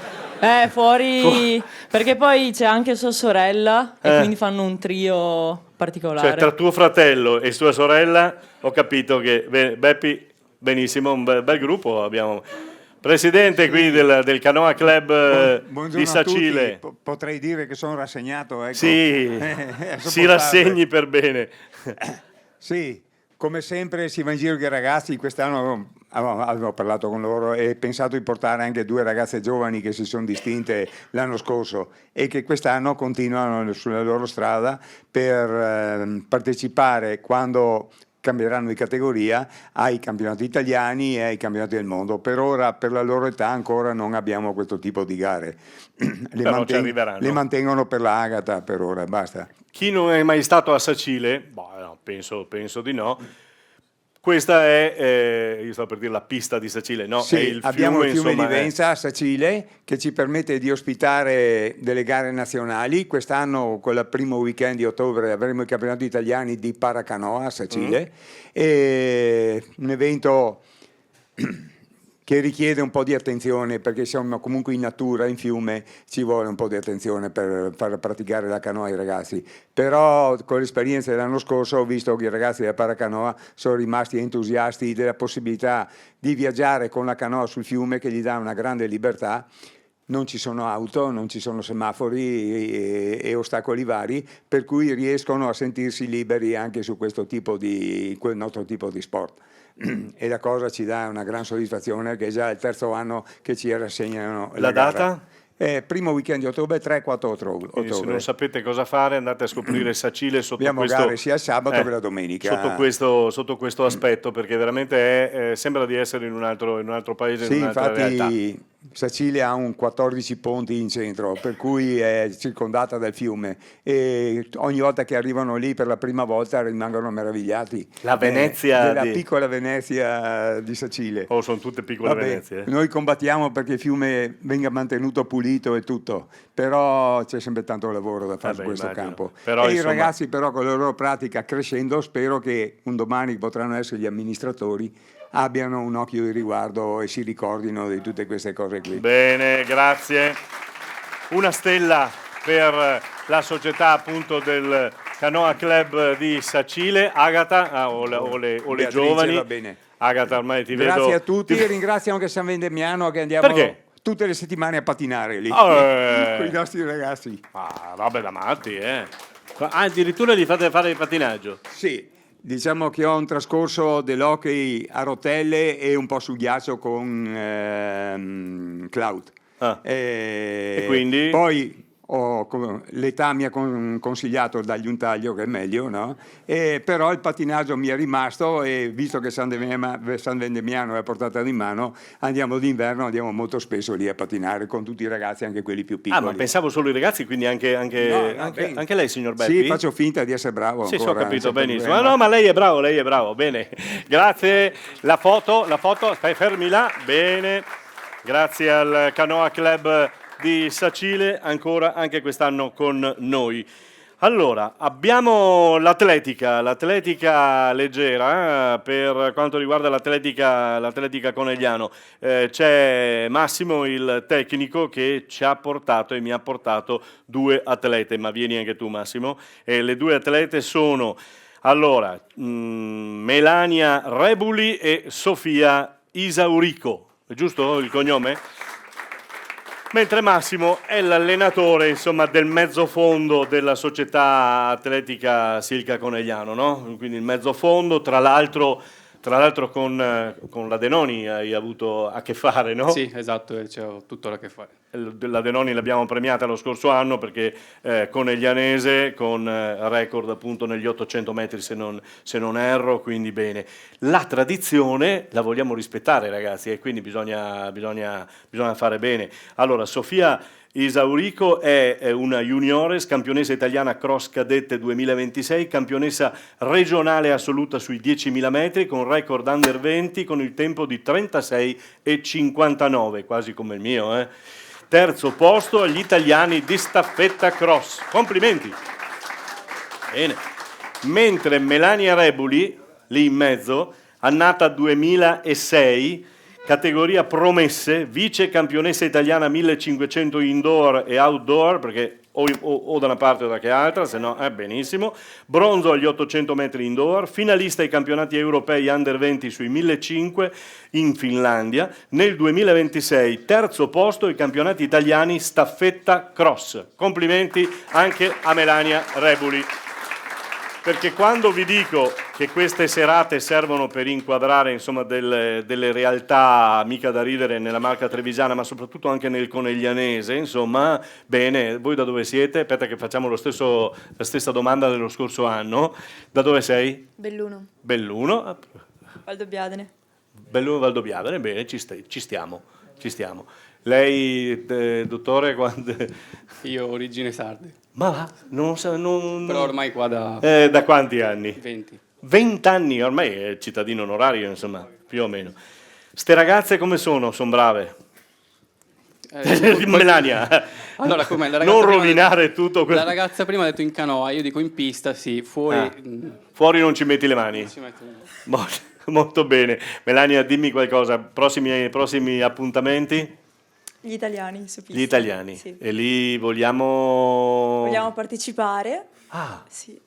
Fuori, perché poi c'è anche sua sorella e quindi fanno un trio particolare. Cioè, tra tuo fratello e sua sorella ho capito che, Beppi, benissimo, un bel gruppo abbiamo. Presidente qui del Canoa Club di Sacile. Potrei dire che sono rassegnato. Ecco. Sì, si rassegni per bene. Sì, come sempre si va in giro con i ragazzi. Quest'anno avevo parlato con loro e pensato di portare anche 2 ragazze giovani che si sono distinte l'anno scorso e che quest'anno continuano sulla loro strada per partecipare, quando cambieranno di categoria, ai campionati italiani e ai campionati del mondo. Per ora, per la loro età, ancora non abbiamo questo tipo di gare. Le mantengono per la Agata per ora, basta. Chi non è mai stato a Sacile, no, penso di no. Questa è, io stavo per dire la pista di Sacile, no? Sì, è il abbiamo il fiume insomma, di Venza a Sacile, che ci permette di ospitare delle gare nazionali. Quest'anno, con il primo weekend di ottobre, avremo i campionati italiani di paracanoa a Sacile, e un evento che richiede un po' di attenzione, perché siamo comunque in natura, in fiume, ci vuole un po' di attenzione per far praticare la canoa ai ragazzi. Però con l'esperienza dell'anno scorso ho visto che i ragazzi della paracanoa sono rimasti entusiasti della possibilità di viaggiare con la canoa sul fiume, che gli dà una grande libertà. Non ci sono auto, non ci sono semafori e ostacoli vari, per cui riescono a sentirsi liberi anche su questo quel nostro tipo di sport. E la cosa ci dà una gran soddisfazione, che è già il 3° anno che ci rassegnano la gara. Data? Primo weekend di ottobre, 3-4 ottobre. Quindi se non sapete cosa fare, andate a scoprire Sacile sotto Abbiamo questo, gare sia il sabato che la domenica. Sotto questo aspetto, perché veramente sembra di essere in un altro paese, sì, in un'altra realtà. Infatti Sacile ha 14 ponti in centro, per cui è circondata dal fiume, e ogni volta che arrivano lì per la prima volta rimangono meravigliati. La Venezia della piccola Venezia di Sacile. Sono tutte piccole Venezie. Noi combattiamo perché il fiume venga mantenuto pulito e tutto, però c'è sempre tanto lavoro da fare su questo campo. Però, i ragazzi però con la loro pratica crescendo, spero che un domani potranno essere gli amministratori, abbiano un occhio di riguardo e si ricordino di tutte queste cose qui. Bene, grazie. Una stella per la società appunto del Canoa Club di Sacile. Agata, o le giovani. Va bene. Agata, ormai ti vedo. Grazie a tutti e ringrazio anche San Vendemiano, che andiamo tutte le settimane a patinare lì con i nostri ragazzi. Robe da matti, addirittura gli fate fare il patinaggio? Sì. Diciamo che ho un trascorso dell'hockey a rotelle e un po' sul ghiaccio con Cloud. E quindi? Poi l'età mi ha consigliato dargli un taglio, che è meglio, no? Però il patinaggio mi è rimasto, e visto che San Vendemiano è a portata di mano, andiamo molto spesso lì a patinare con tutti i ragazzi, anche quelli più piccoli. Ma pensavo solo i ragazzi, quindi anche lei, signor Beppi? Sì, faccio finta di essere bravo ancora. Sì, ho capito benissimo. Ma lei è bravo, bene. Grazie. La foto, stai fermi là, bene. Grazie al Canoa Club di Sacile, ancora anche quest'anno con noi. Allora, abbiamo l'atletica leggera, per quanto riguarda l'atletica Conegliano. C'è Massimo, il tecnico, che ci ha portato e mi ha portato 2 atlete, ma vieni anche tu, Massimo. E le 2 atlete sono, allora, Melania Rebuli e Sofia Isaurico, è giusto il cognome? Mentre Massimo è l'allenatore, insomma, del mezzofondo della società atletica Silca Conegliano, no? Quindi il mezzofondo, tra l'altro con la Denoni hai avuto a che fare, no? Sì, esatto, c'è tutto a che fare. La Denoni l'abbiamo premiata lo scorso anno perché coneglianese, con record appunto negli 800 metri se non erro, quindi bene. La tradizione la vogliamo rispettare, ragazzi, e quindi bisogna fare bene. Allora, Sofia Isaurico è una juniores, campionessa italiana cross cadette 2026, campionessa regionale assoluta sui 10.000 metri con record under 20 con il tempo di 36,59, quasi come il mio. Terzo posto agli italiani di staffetta cross. Complimenti. Bene. Mentre Melania Rebuli, lì in mezzo, annata 2006, categoria promesse, vice campionessa italiana 1500 indoor e outdoor, perché o da una parte o da che altra, se no benissimo. Bronzo agli 800 metri indoor, finalista ai campionati europei under 20 sui 1500 in Finlandia. Nel 2026 terzo posto ai campionati italiani staffetta cross. Complimenti anche a Melania Rebuli. perché quando vi dico che queste serate servono per inquadrare insomma delle realtà mica da ridere nella Marca Trevigiana, ma soprattutto anche nel Coneglianese, insomma, bene, voi da dove siete? Aspetta che facciamo la stessa domanda dello scorso anno. Da dove sei? Belluno. Belluno. Valdobbiadene. Belluno Valdobbiadene, bene, ci stiamo. Lei, dottore, Io ho origine sarde. Ma va, non... Però ormai qua da... da quanti anni? 20. 20 anni, ormai è cittadino onorario, insomma, più o meno. Ste ragazze come sono? Sono brave? Melania, Allora, com'è? non rovinare tutto questo. La ragazza prima ha detto in canoa, io dico in pista, sì, fuori... Fuori non ci metti le mani? Non ci metto le mani. Molto bene. Melania, dimmi qualcosa. Prossimi appuntamenti? Gli italiani su pista. Gli italiani. Sì. E lì vogliamo partecipare. Ah, sì.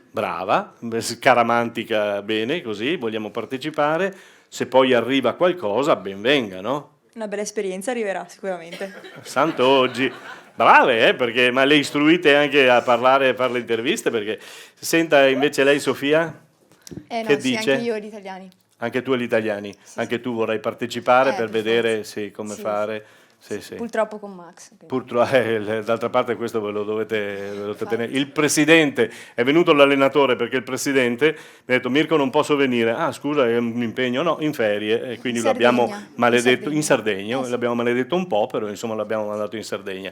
Brava, scaramantica, bene, così, vogliamo partecipare. Se poi arriva qualcosa, ben venga, no? Una bella esperienza arriverà sicuramente. Santo oggi. Brave, perché ma le istruite anche a parlare, a fare le interviste? Perché senta invece lei, Sofia, No, che sì, dice? anche io gli italiani. Anche tu agli italiani, anche tu vorrai partecipare per vedere come Sì, fare. Sì. Purtroppo con Max. Purtroppo, d'altra parte questo ve lo dovete tenere. Il presidente, è venuto l'allenatore perché il presidente mi ha detto Mirko non posso venire. Ah scusa, è un impegno? No, in ferie. E quindi l'abbiamo maledetto in Sardegna, l'abbiamo maledetto un po', però insomma l'abbiamo mandato in Sardegna.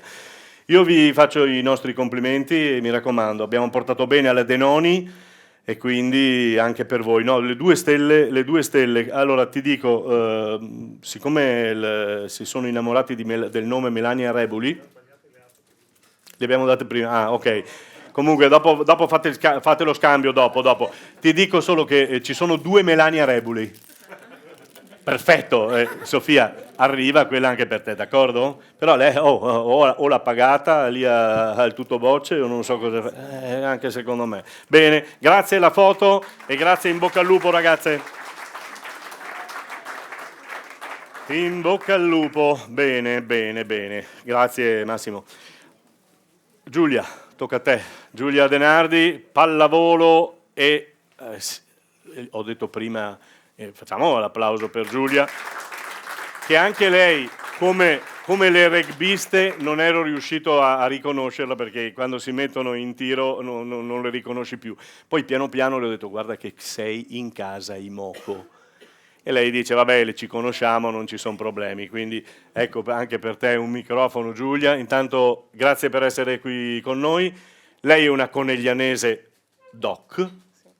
Io vi faccio i nostri complimenti e mi raccomando, abbiamo portato bene alle Denoni e quindi anche per voi. No, le due stelle, allora ti dico, siccome si sono innamorati del nome Melania Rebuli, li abbiamo date prima, ah ok, comunque dopo fate lo scambio, dopo. Ti dico solo che ci sono 2 Melania Rebuli. Perfetto, Sofia, arriva quella anche per te, d'accordo? Però lei o l'ha pagata lì al tutto bocce o non so cosa anche secondo me. Bene, grazie la foto e grazie, in bocca al lupo ragazze. In bocca al lupo, bene, grazie Massimo. Giulia, tocca a te. Giulia Denardi, pallavolo e ho detto prima... facciamo l'applauso per Giulia, che anche lei, come le rugbiste, non ero riuscito a riconoscerla perché quando si mettono in tiro non le riconosci più. Poi piano piano le ho detto guarda che sei in casa Imoco. E lei dice vabbè ci conosciamo, non ci sono problemi. Quindi ecco anche per te un microfono Giulia. Intanto grazie per essere qui con noi. Lei è una coneglianese doc,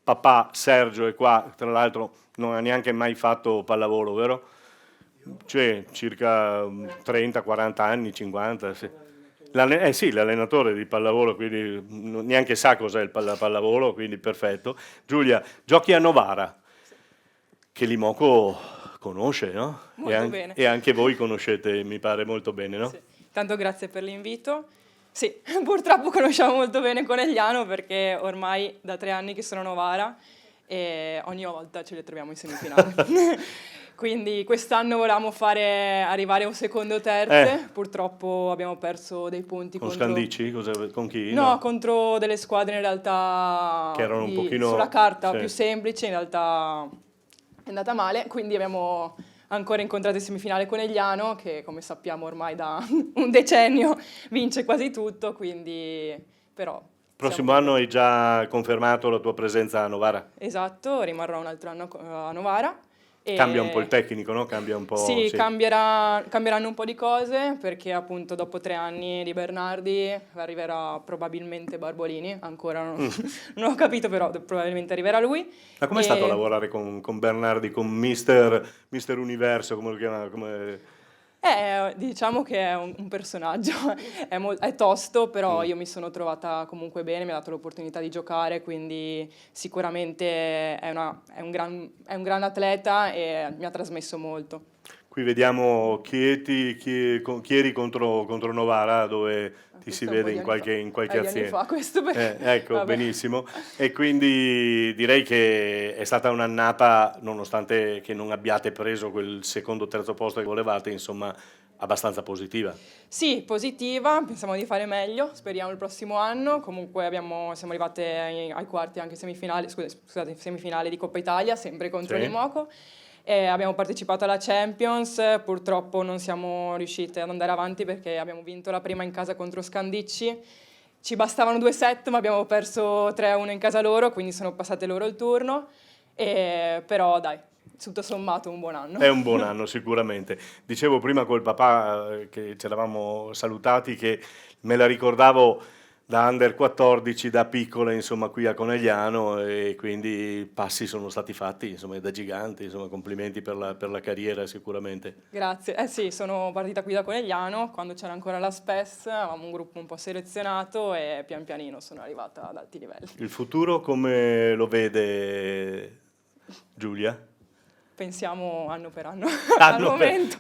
papà Sergio è qua, tra l'altro non ha neanche mai fatto pallavolo, vero? Cioè circa 30, 40 anni, 50, sì. Sì, l'allenatore di pallavolo, quindi neanche sa cos'è il pallavolo, quindi perfetto. Giulia, giochi a Novara, che l'Imoco conosce, no? Molto bene. E anche voi conoscete, mi pare, molto bene, no? Sì. Tanto grazie per l'invito. Sì, purtroppo conosciamo molto bene Conegliano perché ormai da 3 anni che sono a Novara e ogni volta ce le troviamo in semifinale. Quindi quest'anno volevamo arrivare a un secondo o terze, purtroppo abbiamo perso dei punti con contro... Scandici? Con chi? No, contro delle squadre in realtà che erano un pochino... sulla carta più semplici, in realtà è andata male, quindi abbiamo ancora incontrato in semifinale Conegliano, che come sappiamo ormai da un decennio vince quasi tutto, quindi però... Prossimo anno hai già confermato la tua presenza a Novara? Esatto, rimarrò un altro anno a Novara. Cambia un po' il tecnico, no? Cambia un po'... Sì, cambieranno un po' di cose, perché appunto dopo 3 anni di Bernardi arriverà probabilmente Barbolini, ancora non ho capito, però probabilmente arriverà lui. Ma com'è stato lavorare con Bernardi, con Mister Universo, come lo chiamano? Diciamo che è un personaggio, è tosto, però io mi sono trovata comunque bene, mi ha dato l'opportunità di giocare, quindi sicuramente è un gran atleta e mi ha trasmesso molto. qui vediamo Chieri contro Novara, dove ti si vede in qualche azione. Fa questo perché... Ecco, vabbè. Benissimo. E quindi direi che è stata un'annata, nonostante che non abbiate preso quel secondo o terzo posto che volevate, insomma, abbastanza positiva. Sì, positiva, pensiamo di fare meglio, speriamo il prossimo anno. Comunque siamo arrivate ai quarti, anche semifinali di Coppa Italia, sempre contro Limoco. Abbiamo partecipato alla Champions, purtroppo non siamo riuscite ad andare avanti perché abbiamo vinto la prima in casa contro Scandicci. Ci bastavano 2 set, ma abbiamo perso 3-1 in casa loro, quindi sono passate loro il turno. Però dai, tutto sommato un buon anno. È un buon anno sicuramente. Dicevo prima col papà che ci eravamo salutati che me la ricordavo da under 14, da piccola, insomma, qui a Conegliano, e quindi i passi sono stati fatti, insomma, da giganti, insomma, complimenti per la carriera sicuramente. Grazie. Sì, sono partita qui da Conegliano, quando c'era ancora la SPES, avevamo un gruppo un po' selezionato e pian pianino sono arrivata ad alti livelli. Il futuro come lo vede Giulia? Pensiamo anno per anno, al momento.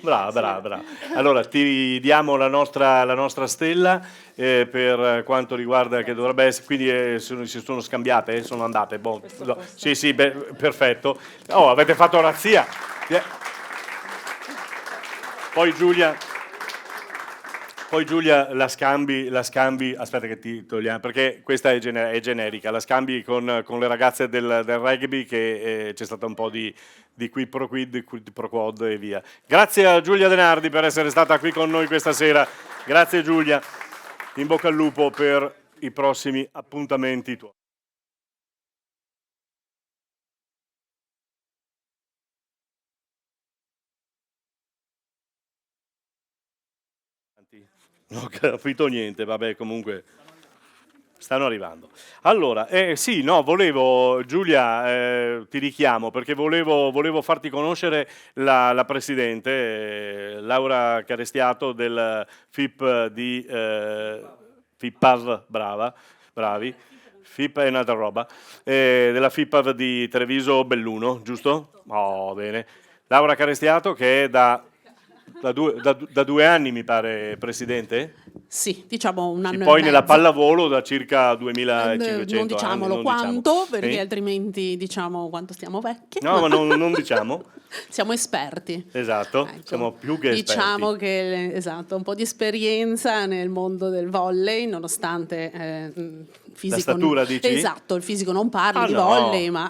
Brava. Allora, ti diamo la nostra stella per quanto riguarda che dovrebbe essere, quindi si sono scambiate, sono andate. Sì, perfetto. Oh, avete fatto razzia. Poi Giulia la scambi, aspetta che ti togliamo, perché questa è generica, la scambi con le ragazze del rugby, che c'è stata un po' di quid pro quod e via. Grazie a Giulia Denardi per essere stata qui con noi questa sera, grazie Giulia, in bocca al lupo per i prossimi appuntamenti tuoi. Non ho capito niente, vabbè, comunque stanno arrivando. Allora, volevo, Giulia, ti richiamo perché volevo farti conoscere la presidente, Laura Carestiato del FIP di FIPAV, bravi, FIP è un'altra roba, della FIPAV di Treviso Belluno, giusto? Oh, bene. Laura Carestiato che è da 2 anni mi pare presidente? Sì, diciamo un anno e poi mezzo. nella pallavolo da circa 2500 non diciamolo anni. quanto, perché sì? Altrimenti diciamo quanto stiamo vecchi. No, ma non diciamo. Siamo esperti. Esatto, ecco, siamo più che esperti. Diciamo che un po' di esperienza nel mondo del volley, nonostante fisico. La statura, dici? Esatto, il fisico non parli di no. volley, ma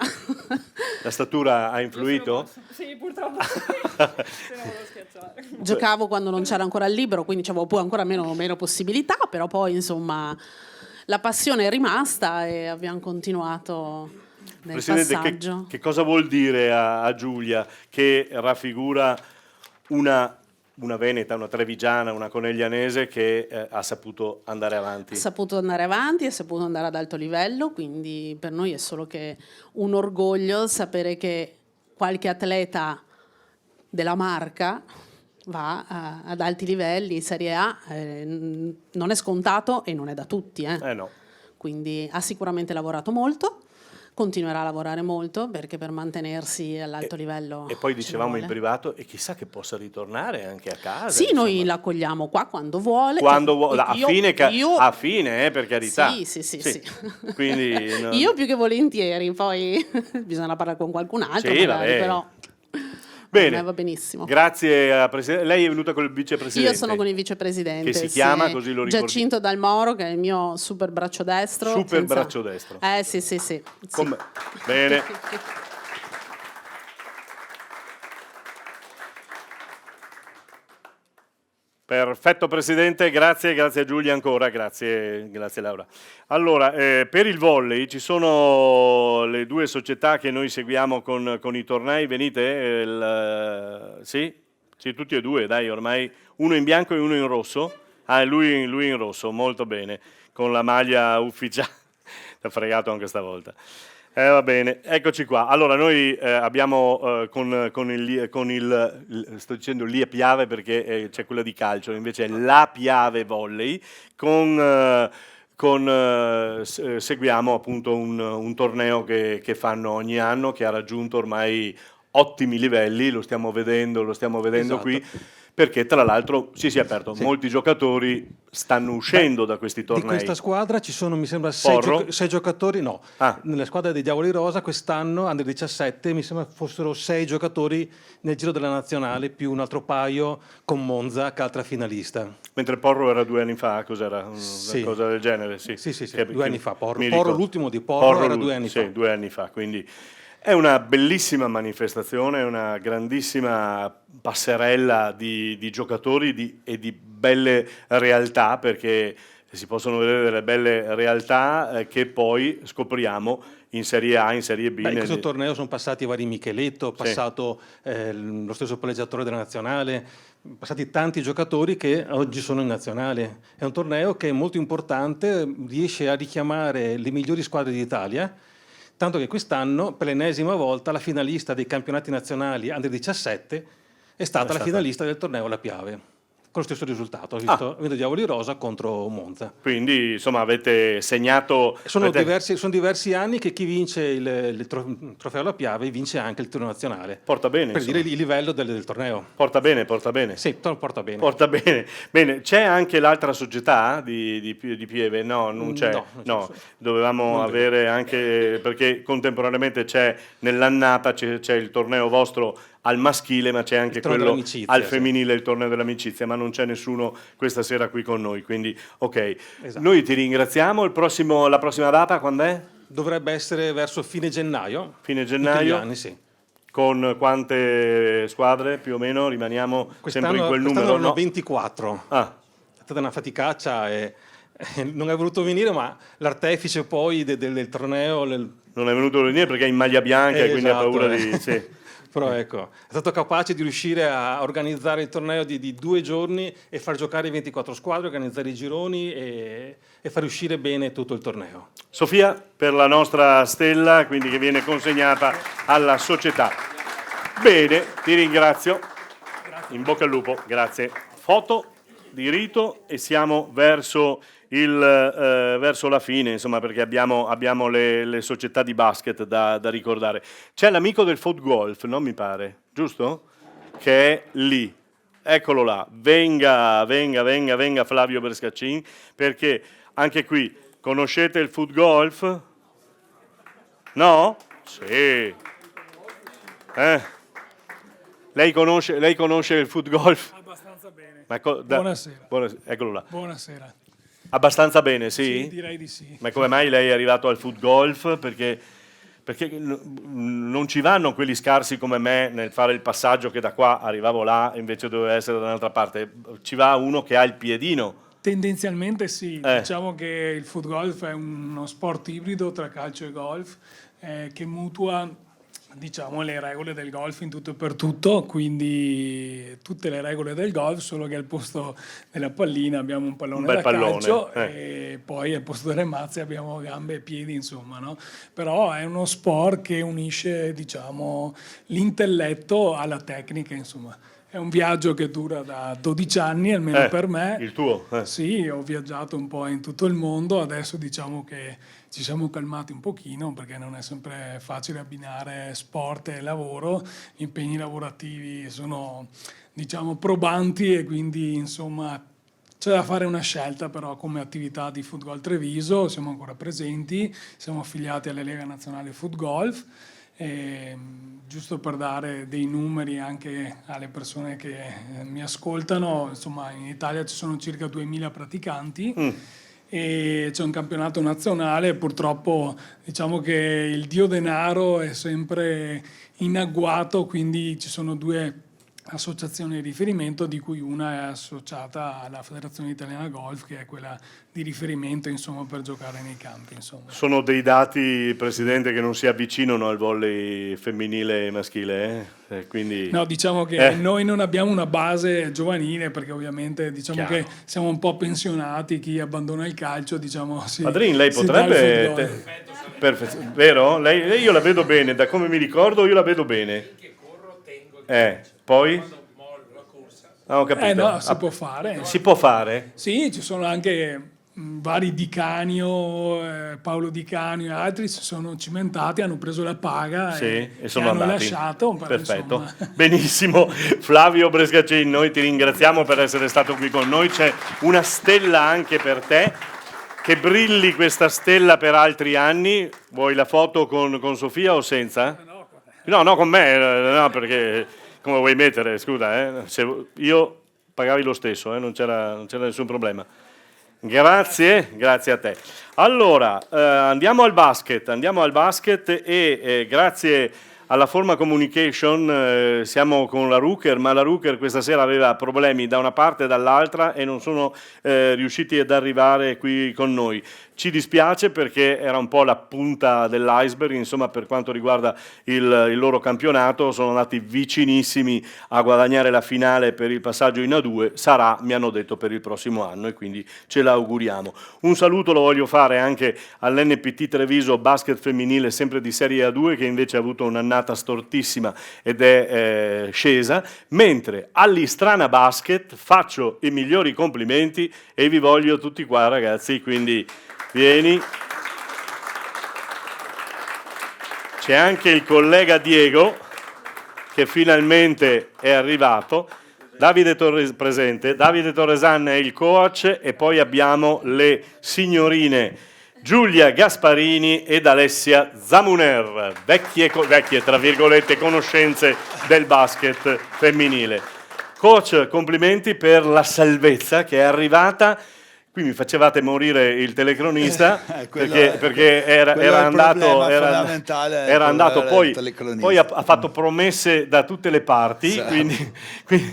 La statura ha influito? Sì, purtroppo sì. Se no volevo schiacciare. giocavo quando non c'era ancora il libro, quindi avevo poi ancora meno possibilità, però poi insomma la passione è rimasta e abbiamo continuato nel Presidente, passaggio. che cosa vuol dire a Giulia che raffigura una veneta, una trevigiana, una coneglianese che ha saputo andare avanti? Ha saputo andare avanti, ha saputo andare ad alto livello, quindi per noi è solo che un orgoglio sapere che qualche atleta della marca va ad alti livelli in Serie A, non è scontato e non è da tutti. No. Quindi ha sicuramente lavorato molto, continuerà a lavorare molto perché per mantenersi all'alto livello. E poi ci dicevamo vuole. in privato, e chissà che possa ritornare anche a casa. Sì, insomma. noi l'accogliamo qua quando vuole. Quando vuole, a Io- fine, per carità. Sì. Quindi, Io più che volentieri, poi bisogna parlare con qualcun altro, Sì, magari, vabbè. però Bene, a me va benissimo. grazie a Presidente. Lei è venuta con il vicepresidente. Io sono con il vicepresidente. Che si sì. chiama, così lo ricordi? Giacinto Dalmoro, che è il mio super braccio destro. Braccio destro. Sì. Bene. Perfetto Presidente, grazie a Giulia ancora, grazie Laura. Allora, per il volley ci sono le 2 società che noi seguiamo con i tornei, venite? Sì, tutti e 2, dai, ormai uno in bianco e uno in rosso. Ah, lui in rosso, molto bene, con la maglia ufficiale, ti ha fregato anche stavolta. Va bene, eccoci qua. Allora, noi abbiamo con il sto dicendo l'Ia Piave perché c'è quella di calcio, invece è la Piave Volley, seguiamo appunto un torneo che fanno ogni anno, che ha raggiunto ormai ottimi livelli, lo stiamo vedendo Esatto. qui, perché tra l'altro si è aperto, molti giocatori stanno uscendo da questi tornei. Di questa squadra ci sono, mi sembra, Porro? 6 giocatori, no. Nella squadra dei Diavoli Rosa quest'anno, under 17, mi sembra fossero 6 giocatori nel giro della nazionale, più un altro paio con Monza, che altra finalista. Mentre Porro era 2 anni fa, cos'era? Una Sì. cosa del genere, sì. Sì, Che- 2 anni fa. Porro, mi ricordo. l'ultimo di Porro era 2 anni sì, fa. 2 anni fa, quindi è una bellissima manifestazione, è una grandissima passerella di giocatori e di belle realtà, perché si possono vedere delle belle realtà che poi scopriamo in Serie A, in Serie B. In questo torneo sono passati vari Micheletto, passato lo stesso palleggiatore della nazionale, passati tanti giocatori che oggi sono in nazionale. È un torneo che è molto importante, riesce a richiamare le migliori squadre d'Italia, tanto che quest'anno, per l'ennesima volta, la finalista dei campionati nazionali under 17 è stata la finalista del torneo La Piave, con lo stesso risultato, ha vinto Diavoli Rosa contro Monza. Quindi insomma avete segnato... Sono diversi anni che chi vince il trofeo La Piave vince anche il turno nazionale. Porta bene. Per insomma. dire il livello del torneo. Porta bene, porta bene. Sì, porta bene. Porta bene. Bene, c'è anche l'altra società di Pieve? No, non c'è. No, Dovevamo non avere anche, perché contemporaneamente c'è nell'annata c'è il torneo vostro al maschile, ma c'è anche Il torneo quello dell'amicizia, al sì. femminile, il torneo dell'amicizia, ma non c'è nessuno questa sera qui con noi, quindi ok. Esatto. Noi ti ringraziamo, la prossima data quando è? Dovrebbe essere verso fine gennaio. Fine Tutti gennaio? gli anni, sì. Con quante squadre più o meno? Rimaniamo sempre in quel numero? Quest'anno No? 24. Ah. È stata una faticaccia e non è voluto venire, ma l'artefice poi del torneo... Non è venuto a venire perché è in maglia bianca e quindi ha paura di... Sì. Però ecco, è stato capace di riuscire a organizzare il torneo di 2 giorni e far giocare 24 squadre, organizzare i gironi e far uscire bene tutto il torneo. Sofia, per la nostra stella, quindi che viene consegnata alla società. Bene, ti ringrazio. In bocca al lupo, grazie. Foto di rito e siamo verso la fine, insomma, perché abbiamo le società di basket da ricordare. C'è l'amico del foot golf, non mi pare, giusto? Che è lì. Eccolo là. Venga Flavio Berscaccin, perché anche qui conoscete il foot golf? No? Sì. Lei conosce il foot golf? Abbastanza bene. Buonasera. Eccolo là. Buonasera. Abbastanza bene, sì? Sì, direi di sì. Ma come mai lei è arrivato al foot golf? Perché non ci vanno quelli scarsi come me nel fare il passaggio che da qua arrivavo là, invece doveva essere da un'altra parte. Ci va uno che ha il piedino. Tendenzialmente sì, diciamo che il foot golf è uno sport ibrido tra calcio e golf che mutua, diciamo, le regole del golf in tutto e per tutto, quindi tutte le regole del golf, solo che al posto della pallina abbiamo un pallone da calcio e poi al posto delle mazze abbiamo gambe e piedi, insomma, no? Però è uno sport che unisce, diciamo, l'intelletto alla tecnica, insomma. È un viaggio che dura da 12 anni, almeno per me. Il tuo? Sì, ho viaggiato un po' in tutto il mondo, adesso diciamo che ci siamo calmati un pochino perché non è sempre facile abbinare sport e lavoro, gli impegni lavorativi sono, diciamo, probanti e quindi, insomma, c'è da fare una scelta. Però come attività di Foot Golf Treviso siamo ancora presenti, siamo affiliati alla Lega Nazionale Foot Golf. Giusto per dare dei numeri anche alle persone che mi ascoltano, insomma, in Italia ci sono circa 2000 praticanti e c'è un campionato nazionale. Purtroppo diciamo che il dio denaro è sempre in agguato, quindi ci sono 2 associazioni di riferimento, di cui una è associata alla Federazione Italiana Golf, che è quella di riferimento, insomma, per giocare nei campi, insomma. Sono dei dati, Presidente, che non si avvicinano al volley femminile e maschile, quindi... No, diciamo che noi non abbiamo una base giovanile, perché ovviamente diciamo che siamo un po' pensionati, chi abbandona il calcio, diciamo... Padrin, lei potrebbe... Perfetto, vero? Lei io la vedo bene, da come mi ricordo io la vedo bene. Poi? Ho capito. No, si può fare. Si può fare? Sì, ci sono anche vari Di Canio, Paolo Di Canio e altri si sono cimentati, hanno preso la paga e sono hanno andati. lasciato. Però, perfetto, insomma. benissimo. Flavio Brescacin, noi ti ringraziamo per essere stato qui con noi. C'è una stella anche per te, che brilli questa stella per altri anni. Vuoi la foto con Sofia o senza? No, con me, no, perché come vuoi mettere, scusa, io pagavi lo stesso, non c'era nessun problema. Grazie a te. Allora, andiamo al basket e grazie alla Forma Communication siamo con la Rucker, ma la Rucker questa sera aveva problemi da una parte e dall'altra e non sono riusciti ad arrivare qui con noi. Ci dispiace perché era un po' la punta dell'iceberg, insomma, per quanto riguarda il loro campionato. Sono andati vicinissimi a guadagnare la finale per il passaggio in A2, sarà, mi hanno detto, per il prossimo anno e quindi ce l'auguriamo. Un saluto lo voglio fare anche all'NPT Treviso Basket Femminile, sempre di Serie A2, che invece ha avuto un'annata stortissima ed è scesa, mentre all'Istrana Basket faccio i migliori complimenti e vi voglio tutti qua, ragazzi, quindi vieni. C'è anche il collega Diego che finalmente è arrivato. Davide Torresan è il coach e poi abbiamo le signorine Giulia Gasparini ed Alessia Zamuner, vecchie tra virgolette conoscenze del basket femminile. Coach, complimenti per la salvezza che è arrivata. Qui mi facevate morire il telecronista perché era andato poi ha fatto promesse da tutte le parti, quindi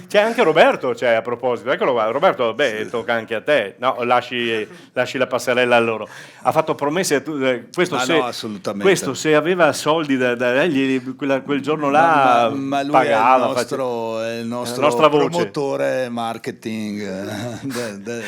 c'è anche Roberto, a proposito, eccolo qua, Roberto, tocca anche a te, no, lasci la passerella a loro. Ha fatto promesse, assolutamente. Questo se aveva soldi da dargli quel giorno là ma lui pagava, è il nostro promotore marketing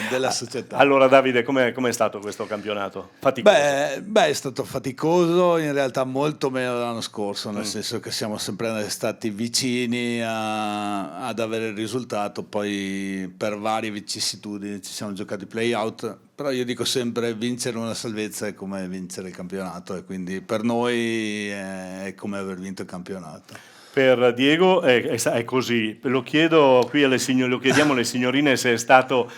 della società. Allora Davide, com'è stato questo campionato? Faticoso? Beh, è stato faticoso, in realtà molto meno dell'anno scorso, nel senso che siamo sempre stati vicini ad avere il risultato, poi per varie vicissitudini ci siamo giocati play-out, però io dico sempre vincere una salvezza è come vincere il campionato e quindi per noi è come aver vinto il campionato. Per Diego è così, lo chiedo qui lo chiediamo alle signorine se è stato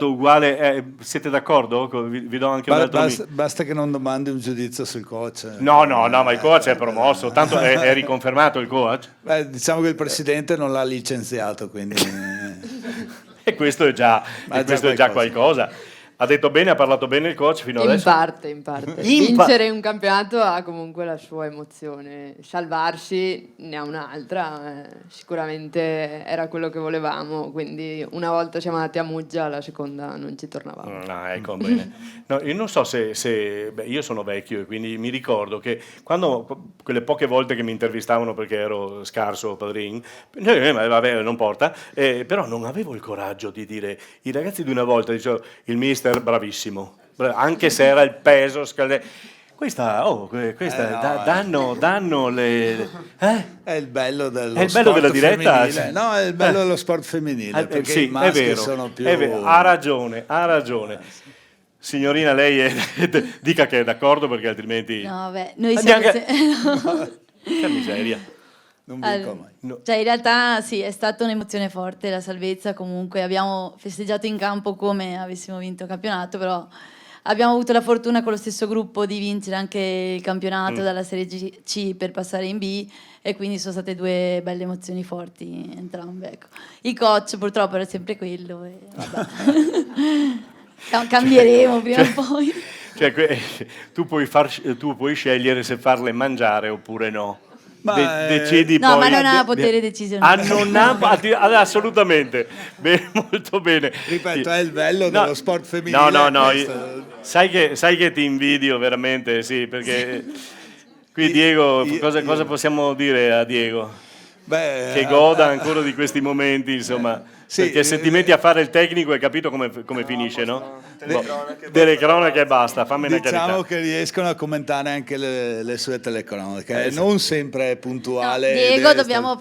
uguale, siete d'accordo? Vi do anche un altro basta che non domandi un giudizio sul coach. No, ma il coach è promosso, tanto è riconfermato il coach? Diciamo che il presidente non l'ha licenziato, quindi... e questo è già qualcosa. Ha detto bene, ha parlato bene il coach fino adesso? In parte. Vincere un campionato ha comunque la sua emozione, salvarsi ne ha un'altra, sicuramente era quello che volevamo, quindi una volta siamo andati a Muggia, la seconda non ci tornavamo. Ecco, bene. No, io non so se io sono vecchio e quindi mi ricordo che quelle poche volte che mi intervistavano perché ero scarso padrin, vabbè, non porta, però non avevo il coraggio di dire, i ragazzi di una volta dicevano, il mister bravissimo, anche se era il peso danno le è il bello della diretta femminile. No, è il bello dello sport femminile perché sì, i maschi è vero, sono più ha ragione signorina, lei dica che è d'accordo perché altrimenti no, beh, noi siamo che miseria. Non vinco mai. No. Cioè in realtà sì, è stata un'emozione forte la salvezza, comunque abbiamo festeggiato in campo come avessimo vinto il campionato, però abbiamo avuto la fortuna con lo stesso gruppo di vincere anche il campionato dalla Serie C per passare in B e quindi sono state due belle emozioni forti entrambe. Ecco. Il coach purtroppo era sempre quello e vabbè. Cambieremo prima o poi. Tu puoi scegliere se farle mangiare oppure no. Decidi no, poi. Ma non ha potere decisionale. Non ha assolutamente. Bene, molto bene. Ripeto, è il bello dello sport femminile. No. Sai che ti invidio veramente, sì, perché qui Diego, cosa possiamo dire a Diego? Che goda ancora di questi momenti, insomma. Sì, perché se ti metti a fare il tecnico hai capito come finisce, no? Delle cronache e basta, fammi una carità. Diciamo che riescono a commentare anche le sue telecronache, non sempre è puntuale. Diego dobbiamo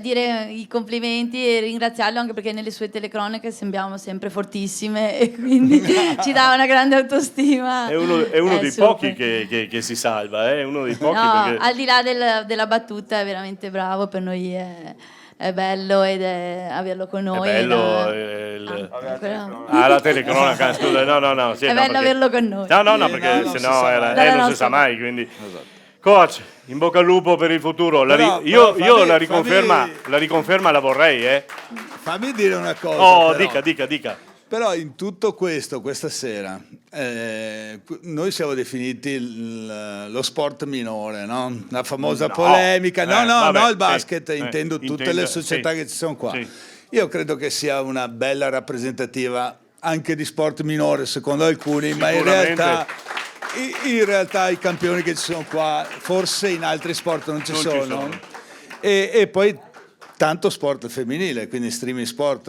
dire i complimenti e ringraziarlo anche perché nelle sue telecronache sembriamo sempre fortissime e quindi ci dà una grande autostima. È uno dei pochi che si salva, è uno dei pochi. No, perché... al di là della battuta è veramente bravo, per noi è bello averlo con noi. È bello la telecronaca, scusa, no. Sì, è bello perché... averlo con noi. No, perché sennò non si sa mai, quindi... Coach, in bocca al lupo per il futuro. Io la riconferma la vorrei, Fammi dire una cosa. Oh, però. dica. Però in tutto questo, questa sera, noi siamo definiti lo sport minore, no? La famosa polemica. No, il basket, intendo tutte le società che ci sono qua. Sì. Io credo che sia una bella rappresentativa anche di sport minore, secondo alcuni, ma in realtà i campioni che ci sono qua, forse in altri sport non ci sono. E poi tanto sport femminile, quindi streaming sport.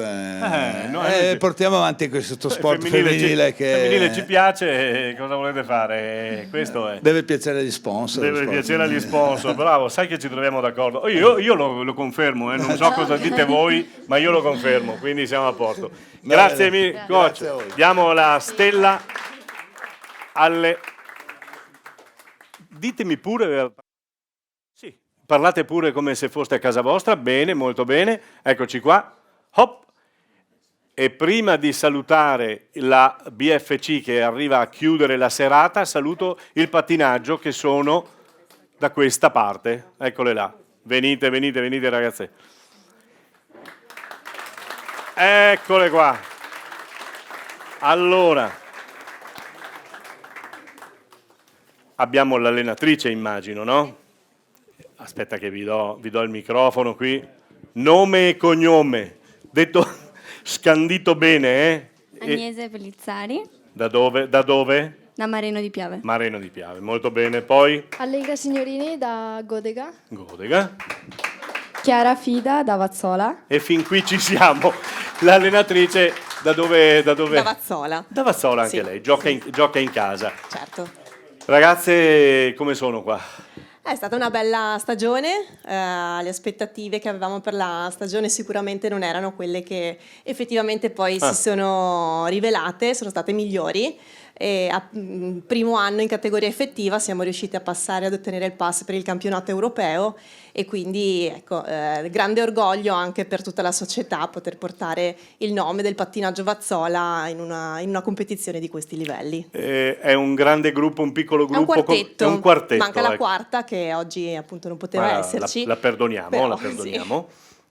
Portiamo avanti questo sport femminile che... Femminile ci piace, cosa volete fare? Questo è. Deve piacere agli sponsor. Deve piacere agli sponsor, bravo, sai che ci troviamo d'accordo. Io lo confermo, non so cosa dite voi, ma io lo confermo, quindi siamo a posto. Grazie mille, coach. Diamo la stella alle... Ditemi pure... Sì, parlate pure come se foste a casa vostra, bene, molto bene, eccoci qua. Hop. E prima di salutare la BFC che arriva a chiudere la serata, saluto il pattinaggio che sono da questa parte, eccole là. Venite ragazze. Eccole qua. Allora... Abbiamo l'allenatrice, immagino, no? Aspetta che vi do il microfono qui. Nome e cognome. Detto, scandito bene, Agnese Pellizzari. Da dove? Da Mareno di Piave. Mareno di Piave, molto bene. Poi? Allegra Signorini da Godega. Chiara Fida da Vazzola. E fin qui ci siamo. L'allenatrice da dove? Da Vazzola. Da Vazzola anche lei, gioca in casa. Certo. Ragazze, come sono qua? È stata una bella stagione, le aspettative che avevamo per la stagione sicuramente non erano quelle che effettivamente poi si sono rivelate, sono state migliori. E primo anno in categoria effettiva siamo riusciti a passare ad ottenere il pass per il campionato europeo e quindi grande orgoglio anche per tutta la società poter portare il nome del pattinaggio Vazzola in una competizione di questi livelli. È un grande gruppo, un piccolo gruppo, è un quartetto, manca la ecco. quarta che oggi appunto non poteva esserci. La perdoniamo, però, Sì.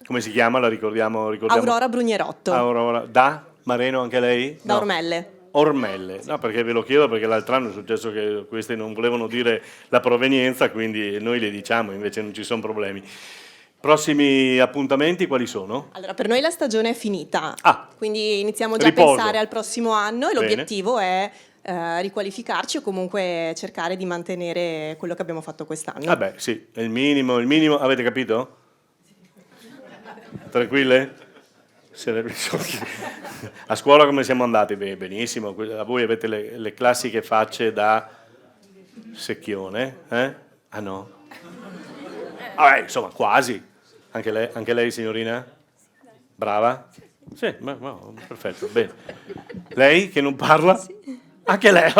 Come si chiama? La ricordiamo? Aurora Brugnerotto. Aurora, da Mareno anche lei? Da Ormelle. No, perché ve lo chiedo perché l'altro anno è successo che questi non volevano dire la provenienza, quindi noi le diciamo, invece non ci sono problemi. Prossimi appuntamenti quali sono? Allora, per noi la stagione è finita, quindi iniziamo già Riposo. a pensare al prossimo anno e l'obiettivo è riqualificarci o comunque cercare di mantenere quello che abbiamo fatto quest'anno. Vabbè, sì, è il minimo, avete capito? Tranquille? A scuola come siamo andati? Beh, benissimo, voi avete le classiche facce da secchione, Ah no? Vabbè, insomma, quasi. Anche lei signorina? Brava? Sì, perfetto, bene. Lei che non parla? Sì. Anche lei,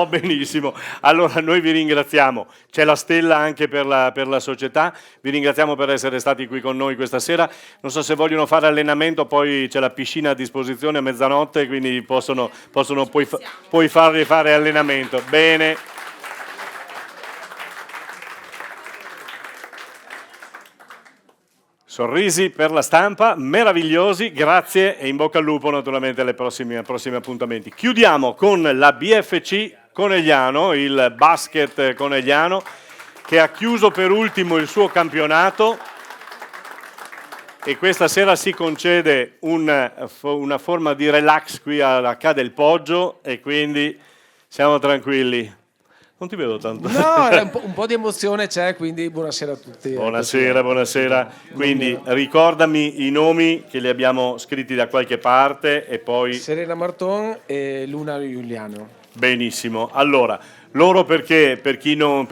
benissimo. Allora noi vi ringraziamo, c'è la stella anche per la società, vi ringraziamo per essere stati qui con noi questa sera. Non so se vogliono fare allenamento, poi c'è la piscina a disposizione a mezzanotte, quindi puoi farvi fare allenamento. Bene. Sorrisi per la stampa, meravigliosi, grazie e in bocca al lupo naturalmente ai prossimi appuntamenti. Chiudiamo con la BFC Conegliano, il basket conegliano, che ha chiuso per ultimo il suo campionato e questa sera si concede una forma di relax qui alla Ca del Poggio e quindi siamo tranquilli. Non ti vedo tanto. No, un po' di emozione c'è, quindi buonasera a tutti. Buonasera. Quindi ricordami i nomi che li abbiamo scritti da qualche parte e poi... Serena Marton e Luna Giuliano. Benissimo. Allora, loro perché, per chi non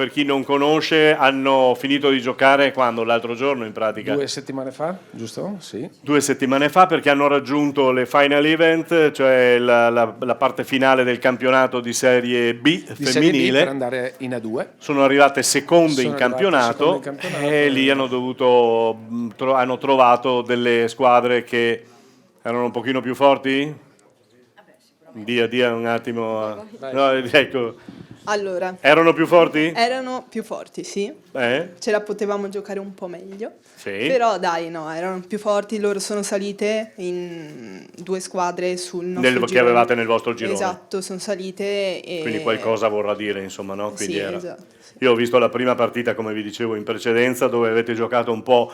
conosce, hanno finito di giocare quando? L'altro giorno in pratica? 2 settimane fa, giusto? Sì. 2 settimane fa, perché hanno raggiunto le final event, cioè la parte finale del campionato di Serie B femminile. Serie B per andare in A2. Sono arrivate seconde in campionato e lì hanno trovato delle squadre che erano un pochino più forti? Dia un attimo. No, ecco. Allora, erano più forti? Erano più forti, sì. Ce la potevamo giocare un po' meglio. Sì. Però dai, no, erano più forti. Loro sono salite in 2 squadre sul nostro girone. Che avevate nel vostro girone. Esatto, sono salite. Quindi qualcosa vorrà dire, insomma, no? Quindi sì, era... esatto. Io ho visto la prima partita, come vi dicevo in precedenza, dove avete giocato un po'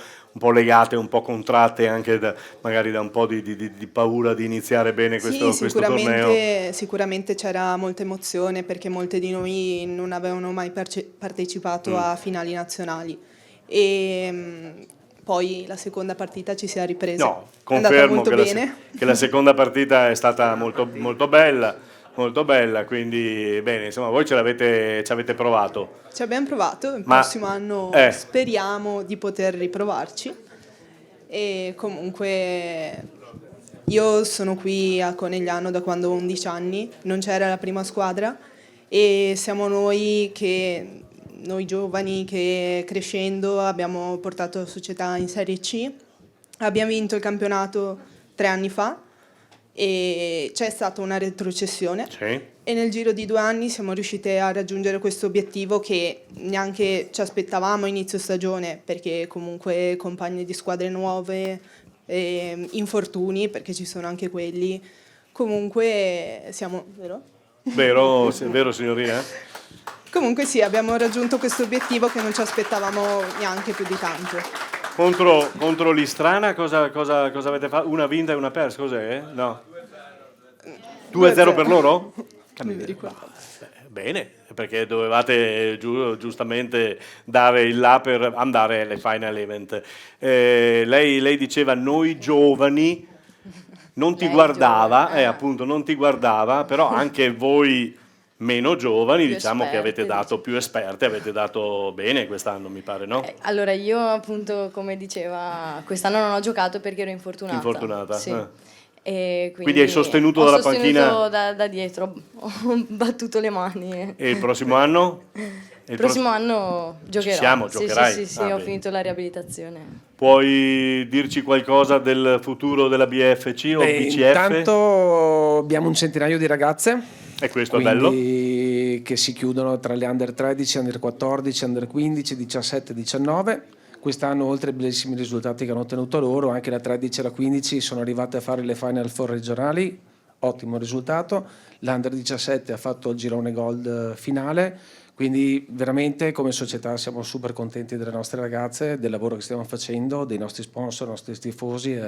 legate, un po' contratte, anche magari da un po' di paura di iniziare bene questo torneo. Sicuramente c'era molta emozione, perché molte di noi non avevano mai partecipato a finali nazionali. E poi la seconda partita ci si è ripresa. No, è andata molto confermo che la seconda partita è stata molto, molto bella. Molto bella, quindi bene, insomma, voi ci avete provato. Ci abbiamo provato, il prossimo anno speriamo di poter riprovarci. E comunque io sono qui a Conegliano da quando ho 11 anni, non c'era la prima squadra e siamo noi giovani che crescendo abbiamo portato la società in Serie C, abbiamo vinto il campionato 3 anni fa. E c'è stata una retrocessione e nel giro di 2 anni siamo riusciti a raggiungere questo obiettivo che neanche ci aspettavamo a inizio stagione, perché comunque compagni di squadre nuove, infortuni, perché ci sono anche quelli, comunque siamo... Vero signorina? Comunque sì, abbiamo raggiunto questo obiettivo che non ci aspettavamo neanche più di tanto. Contro l'Istrana cosa avete fatto? Una vinta e una persa, cos'è? No. 2-0 per loro? Non mi ricordo. Bene, perché dovevate giustamente dare il là per andare alle final event. Lei diceva noi giovani, non ti guardava, appunto non ti guardava, però anche voi meno giovani, diciamo che avete dato più esperte, avete dato bene quest'anno, mi pare, no? Allora, io appunto, come diceva, quest'anno non ho giocato perché ero infortunata. Sì. E quindi hai sostenuto dalla panchina? Da dietro, ho battuto le mani. E il prossimo anno? Il prossimo anno giocherò. Giocherai? Sì, ho finito la riabilitazione. Puoi dirci qualcosa del futuro della BFC o BCF? Intanto abbiamo un centinaio di ragazze. E questo è bello. Che si chiudono tra le under 13, under 14, under 15, 17, 19. Quest'anno, oltre ai bellissimi risultati che hanno ottenuto loro, anche la 13 e la 15 sono arrivate a fare le Final Four regionali, ottimo risultato. L'Under 17 ha fatto il girone gold finale, quindi veramente come società siamo super contenti delle nostre ragazze, del lavoro che stiamo facendo, dei nostri sponsor, dei nostri tifosi.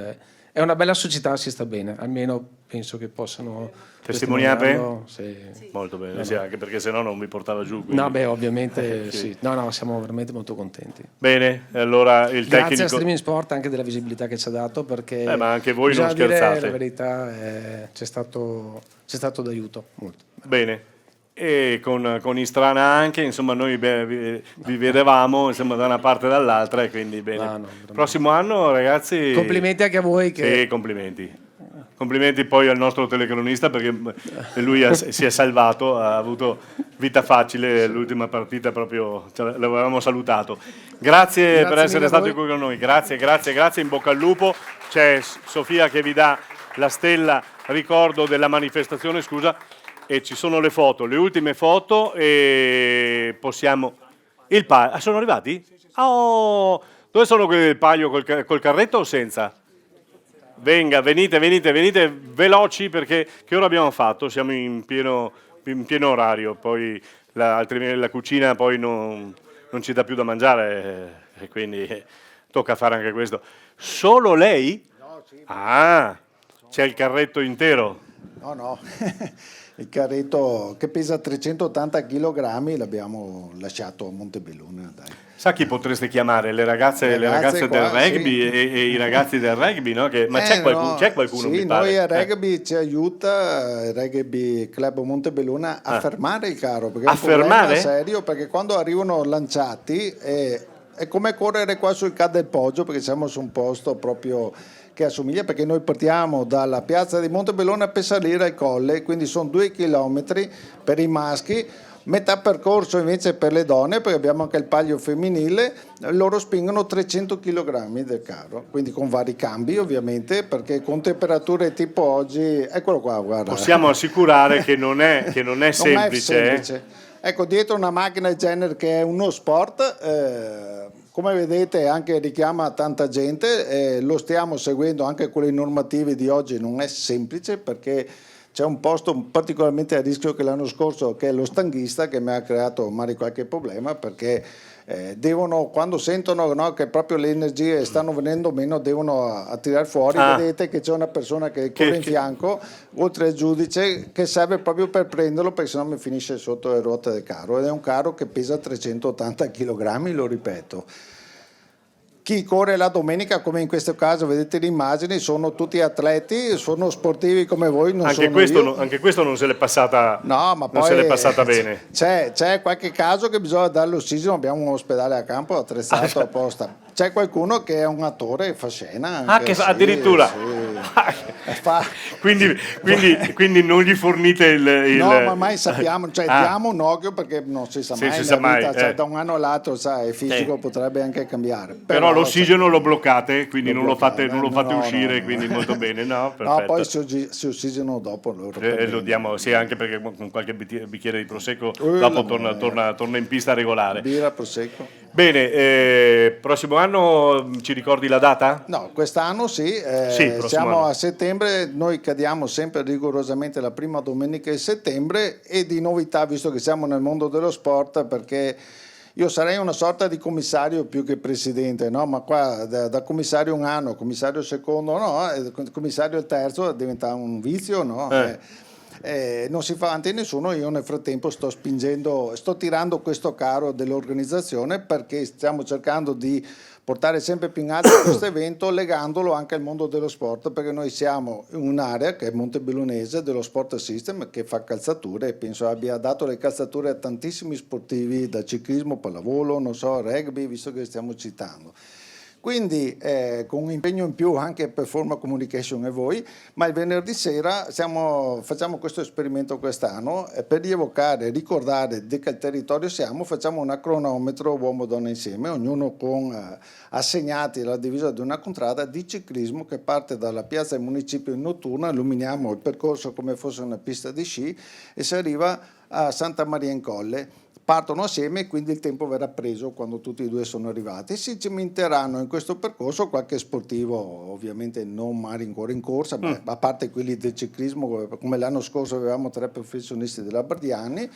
È una bella società, si sta bene, almeno penso che possano testimoniare. Sì. Molto bene, sì, anche perché sennò non vi portava giù. Quindi. No, beh, ovviamente sì. No, siamo veramente molto contenti. Bene, allora il tecnico... Grazie a Streaming Sport anche della visibilità che ci ha dato, perché ma anche voi non scherzate. La verità c'è stato d'aiuto molto. Bene. E con Istrana anche, insomma noi vi vedevamo insomma, da una parte e dall'altra e quindi bene. Prossimo anno ragazzi... Complimenti anche a voi. Sì, complimenti poi al nostro telecronista perché lui si è salvato, ha avuto vita facile l'ultima partita, proprio l'avevamo salutato. Grazie per essere stati qui con noi, grazie, in bocca al lupo. C'è Sofia che vi dà la stella ricordo della manifestazione, scusa. E ci sono le foto, le ultime foto e possiamo... sono arrivati? Oh, dove sono quelli del Palio col carretto o senza? Venite veloci perché che ora abbiamo fatto? Siamo in pieno orario, poi altrimenti la cucina poi non ci dà più da mangiare e quindi tocca fare anche questo. Solo lei? Ah, c'è il carretto intero. No, il carretto che pesa 380 kg l'abbiamo lasciato a Montebelluna, dai. Sa chi potreste chiamare? Le ragazze del rugby e i ragazzi del rugby, no? Ma c'è qualcuno sì, mi pare? Noi a rugby ci aiuta il Rugby Club Montebelluna a fermare il carro, perché è un problema serio, perché quando arrivano lanciati è come correre qua sul Ca del Poggio, perché siamo su un posto proprio che assomiglia, perché noi partiamo dalla piazza di Montebelluna per salire al colle, quindi sono 2 chilometri per i maschi, metà percorso invece per le donne, perché abbiamo anche il palio femminile, loro spingono 300 kg del carro, quindi con vari cambi ovviamente, perché con temperature tipo oggi, eccolo qua, guarda. Possiamo assicurare che non è semplice. Non è semplice. Ecco, dietro una macchina del genere che è uno sport, come vedete anche richiama tanta gente, lo stiamo seguendo anche con le normative di oggi, non è semplice perché c'è un posto particolarmente a rischio che l'anno scorso, che è lo stanghista, che mi ha creato magari qualche problema, perché devono, quando sentono che proprio le energie stanno venendo meno, devono tirare fuori. Vedete che c'è una persona che corre in fianco, oltre al giudice, che serve proprio per prenderlo, perché sennò mi finisce sotto le ruote del carro, ed è un carro che pesa 380 kg, lo ripeto. Chi corre la domenica, come in questo caso vedete le immagini, sono tutti atleti, sono sportivi come voi, non anche sono questo, io. Anche questo non se l'è passata, bene. C'è qualche caso che bisogna dare l'ossigeno, abbiamo un ospedale a campo attrezzato apposta. C'è qualcuno che è un attore e fa scena. Addirittura. Quindi non gli fornite il... No, ma mai sappiamo, diamo un occhio perché non si sa mai. Vita, da un anno all'altro, il fisico potrebbe anche cambiare. Però l'ossigeno lo bloccate, quindi non lo fate uscire, quindi molto bene. No, poi si ossigeno dopo. Lo diamo, sì, anche perché con qualche bicchiere di prosecco dopo torna in pista regolare. Birra, prosecco. Bene, prossimo anno ci ricordi la data? No, quest'anno sì, siamo a settembre, noi cadiamo sempre rigorosamente la prima domenica di settembre, e di novità, visto che siamo nel mondo dello sport, perché io sarei una sorta di commissario più che presidente, no? Ma qua da commissario un anno, commissario secondo no, commissario il terzo diventa un vizio, no? Non si fa avanti nessuno. Io nel frattempo sto tirando questo carro dell'organizzazione, perché stiamo cercando di portare sempre più in alto questo evento, legandolo anche al mondo dello sport, perché noi siamo in un'area che è montebellunese dello Sport System, che fa calzature, e penso abbia dato le calzature a tantissimi sportivi, da ciclismo, pallavolo, rugby, visto che stiamo citando. Quindi con un impegno in più anche per Forma Communication e voi, ma il venerdì sera facciamo questo esperimento quest'anno, per rievocare, ricordare di che territorio siamo, facciamo un cronometro uomo-donna insieme, ognuno con assegnati la divisa di una contrada di ciclismo che parte dalla piazza del municipio in notturna, illuminiamo il percorso come fosse una pista di sci e si arriva a Santa Maria in Colle. Partono assieme e quindi il tempo verrà preso quando tutti e due sono arrivati. Si cimenteranno in questo percorso qualche sportivo, ovviamente non magari ancora in corsa, a parte quelli del ciclismo, come l'anno scorso avevamo 3 professionisti della Bardiani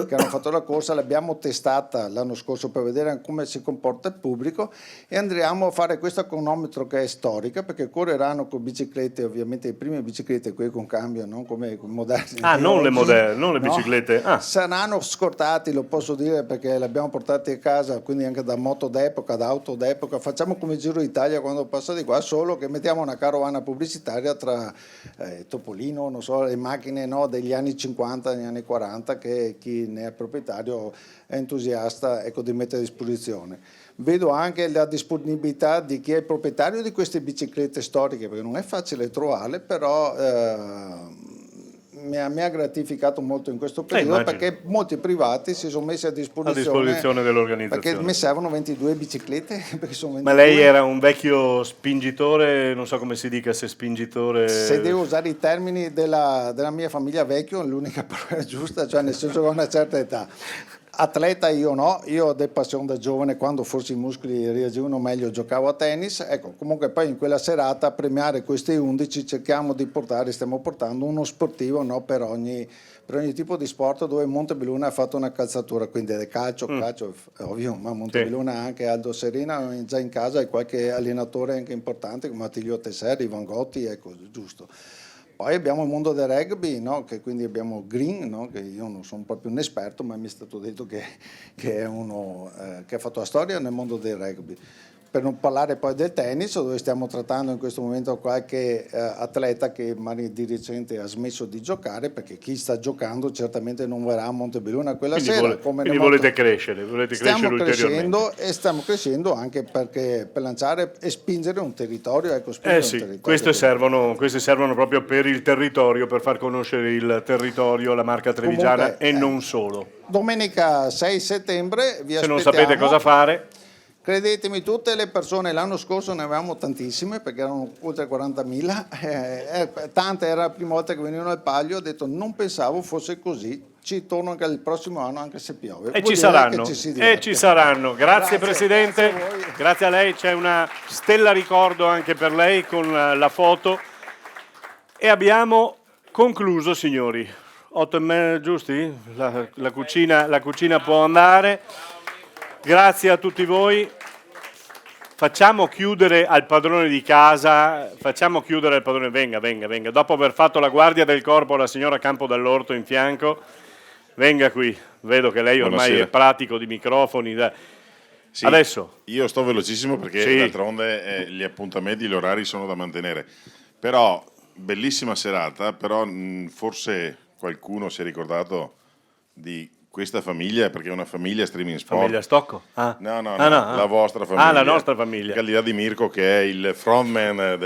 che hanno fatto la corsa, l'abbiamo testata l'anno scorso per vedere come si comporta il pubblico, e andremo a fare questo cronometro che è storica, perché correranno con biciclette, ovviamente le prime biciclette, quelle con cambio, non come moderne. Non le moderne, non le biciclette. Saranno scortati, lo posso dire, perché le abbiamo portate a casa, quindi anche da moto d'epoca, da auto d'epoca. Facciamo come Giro d'Italia quando passa di qua, solo che mettiamo una carovana pubblicitaria tra Topolino, le macchine degli anni 50, degli anni 40, che chi ne è proprietario è entusiasta di mettere a disposizione. Vedo anche la disponibilità di chi è il proprietario di queste biciclette storiche, perché non è facile trovarle, però mi ha gratificato molto in questo periodo, perché molti privati si sono messi a disposizione dell'organizzazione, perché mi servono 22 biciclette, perché sono 22. Ma lei era un vecchio spingitore, non so come si dica, se spingitore, se devo usare i termini della mia famiglia, vecchio è l'unica parola giusta, cioè nel senso che ho una certa età. Atleta io no, io ho del passione da giovane, quando forse i muscoli reagivano meglio giocavo a tennis, comunque poi in quella serata a premiare questi 11 stiamo portando uno sportivo per ogni tipo di sport, dove Montebelluna ha fatto una calzatura, quindi è calcio è ovvio, ma Montebelluna ha anche Aldo Serena già in casa, e qualche allenatore anche importante come Attilio Tesseri, Ivan Gotti, giusto. Poi abbiamo il mondo del rugby, no? Che quindi abbiamo Green, no? Che io non sono proprio un esperto, ma mi è stato detto che è uno che ha fatto la storia nel mondo del rugby. Per non parlare poi del tennis, dove stiamo trattando in questo momento qualche atleta che magari di recente ha smesso di giocare, perché chi sta giocando certamente non verrà a Montebelluna quella sera. Quindi volete crescere, ulteriormente. Stiamo crescendo anche perché per lanciare e spingere un territorio. Ecco, spingere un territorio. Queste servono proprio per il territorio, per far conoscere il territorio, la marca trevigiana. Comunque, e non solo. Domenica 6 settembre vi aspettiamo. Se non sapete cosa fare... Credetemi, tutte le persone, l'anno scorso ne avevamo tantissime perché erano oltre 40.000, tante era la prima volta che venivano al Palio, ho detto non pensavo fosse così, ci torno anche il prossimo anno anche se piove. E ci saranno, grazie Presidente, grazie a lei, c'è una stella ricordo anche per lei con la foto e abbiamo concluso signori, 8:30 giusti? La cucina può andare. Grazie a tutti voi. Facciamo chiudere al padrone di casa, venga. Dopo aver fatto la guardia del corpo la signora Campo dall'Orto in fianco, venga qui. Vedo che lei ormai è pratico di microfoni. Sì, adesso. Io sto velocissimo perché d'altronde gli appuntamenti, gli orari sono da mantenere. Però, bellissima serata, però forse qualcuno si è ricordato di... questa famiglia, perché è una famiglia streaming sport. Famiglia Stocco? No, la vostra famiglia. La nostra famiglia. Al di là di Mirko che è il frontman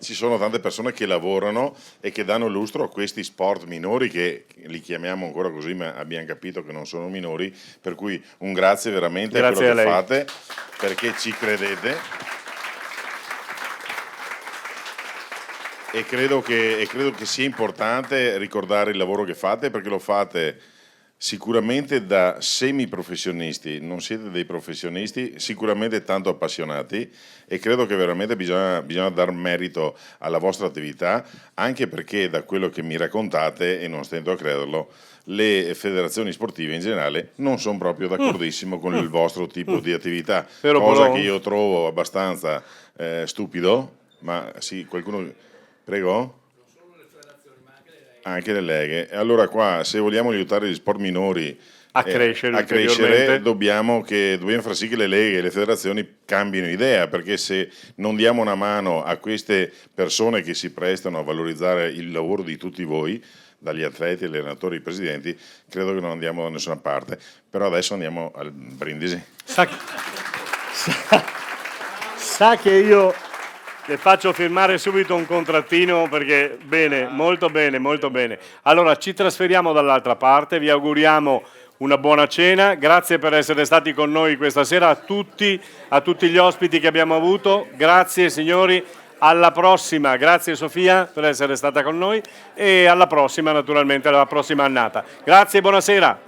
ci sono tante persone che lavorano e che danno lustro a questi sport minori che li chiamiamo ancora così, ma abbiamo capito che non sono minori, per cui un grazie veramente a quello che fate, perché ci credete. E credo che sia importante ricordare il lavoro che fate, perché lo fate sicuramente da semiprofessionisti, non siete dei professionisti, sicuramente tanto appassionati, e credo che veramente bisogna dar merito alla vostra attività, anche perché da quello che mi raccontate, e non stento a crederlo, le federazioni sportive in generale non sono proprio d'accordissimo con il vostro tipo di attività, cosa che io trovo abbastanza stupido, ma sì, qualcuno... Prego? Anche le leghe. E allora qua, se vogliamo aiutare gli sport minori a crescere, dobbiamo far sì che le leghe e le federazioni cambino idea, perché se non diamo una mano a queste persone che si prestano a valorizzare il lavoro di tutti voi, dagli atleti, agli allenatori, ai presidenti, credo che non andiamo da nessuna parte. Però adesso andiamo al brindisi. Sa che io... le faccio firmare subito un contrattino perché bene, molto bene, molto bene. Allora ci trasferiamo dall'altra parte, vi auguriamo una buona cena, grazie per essere stati con noi questa sera a tutti gli ospiti che abbiamo avuto, grazie signori, alla prossima, grazie Sofia per essere stata con noi e alla prossima naturalmente, alla prossima annata. Grazie e buonasera.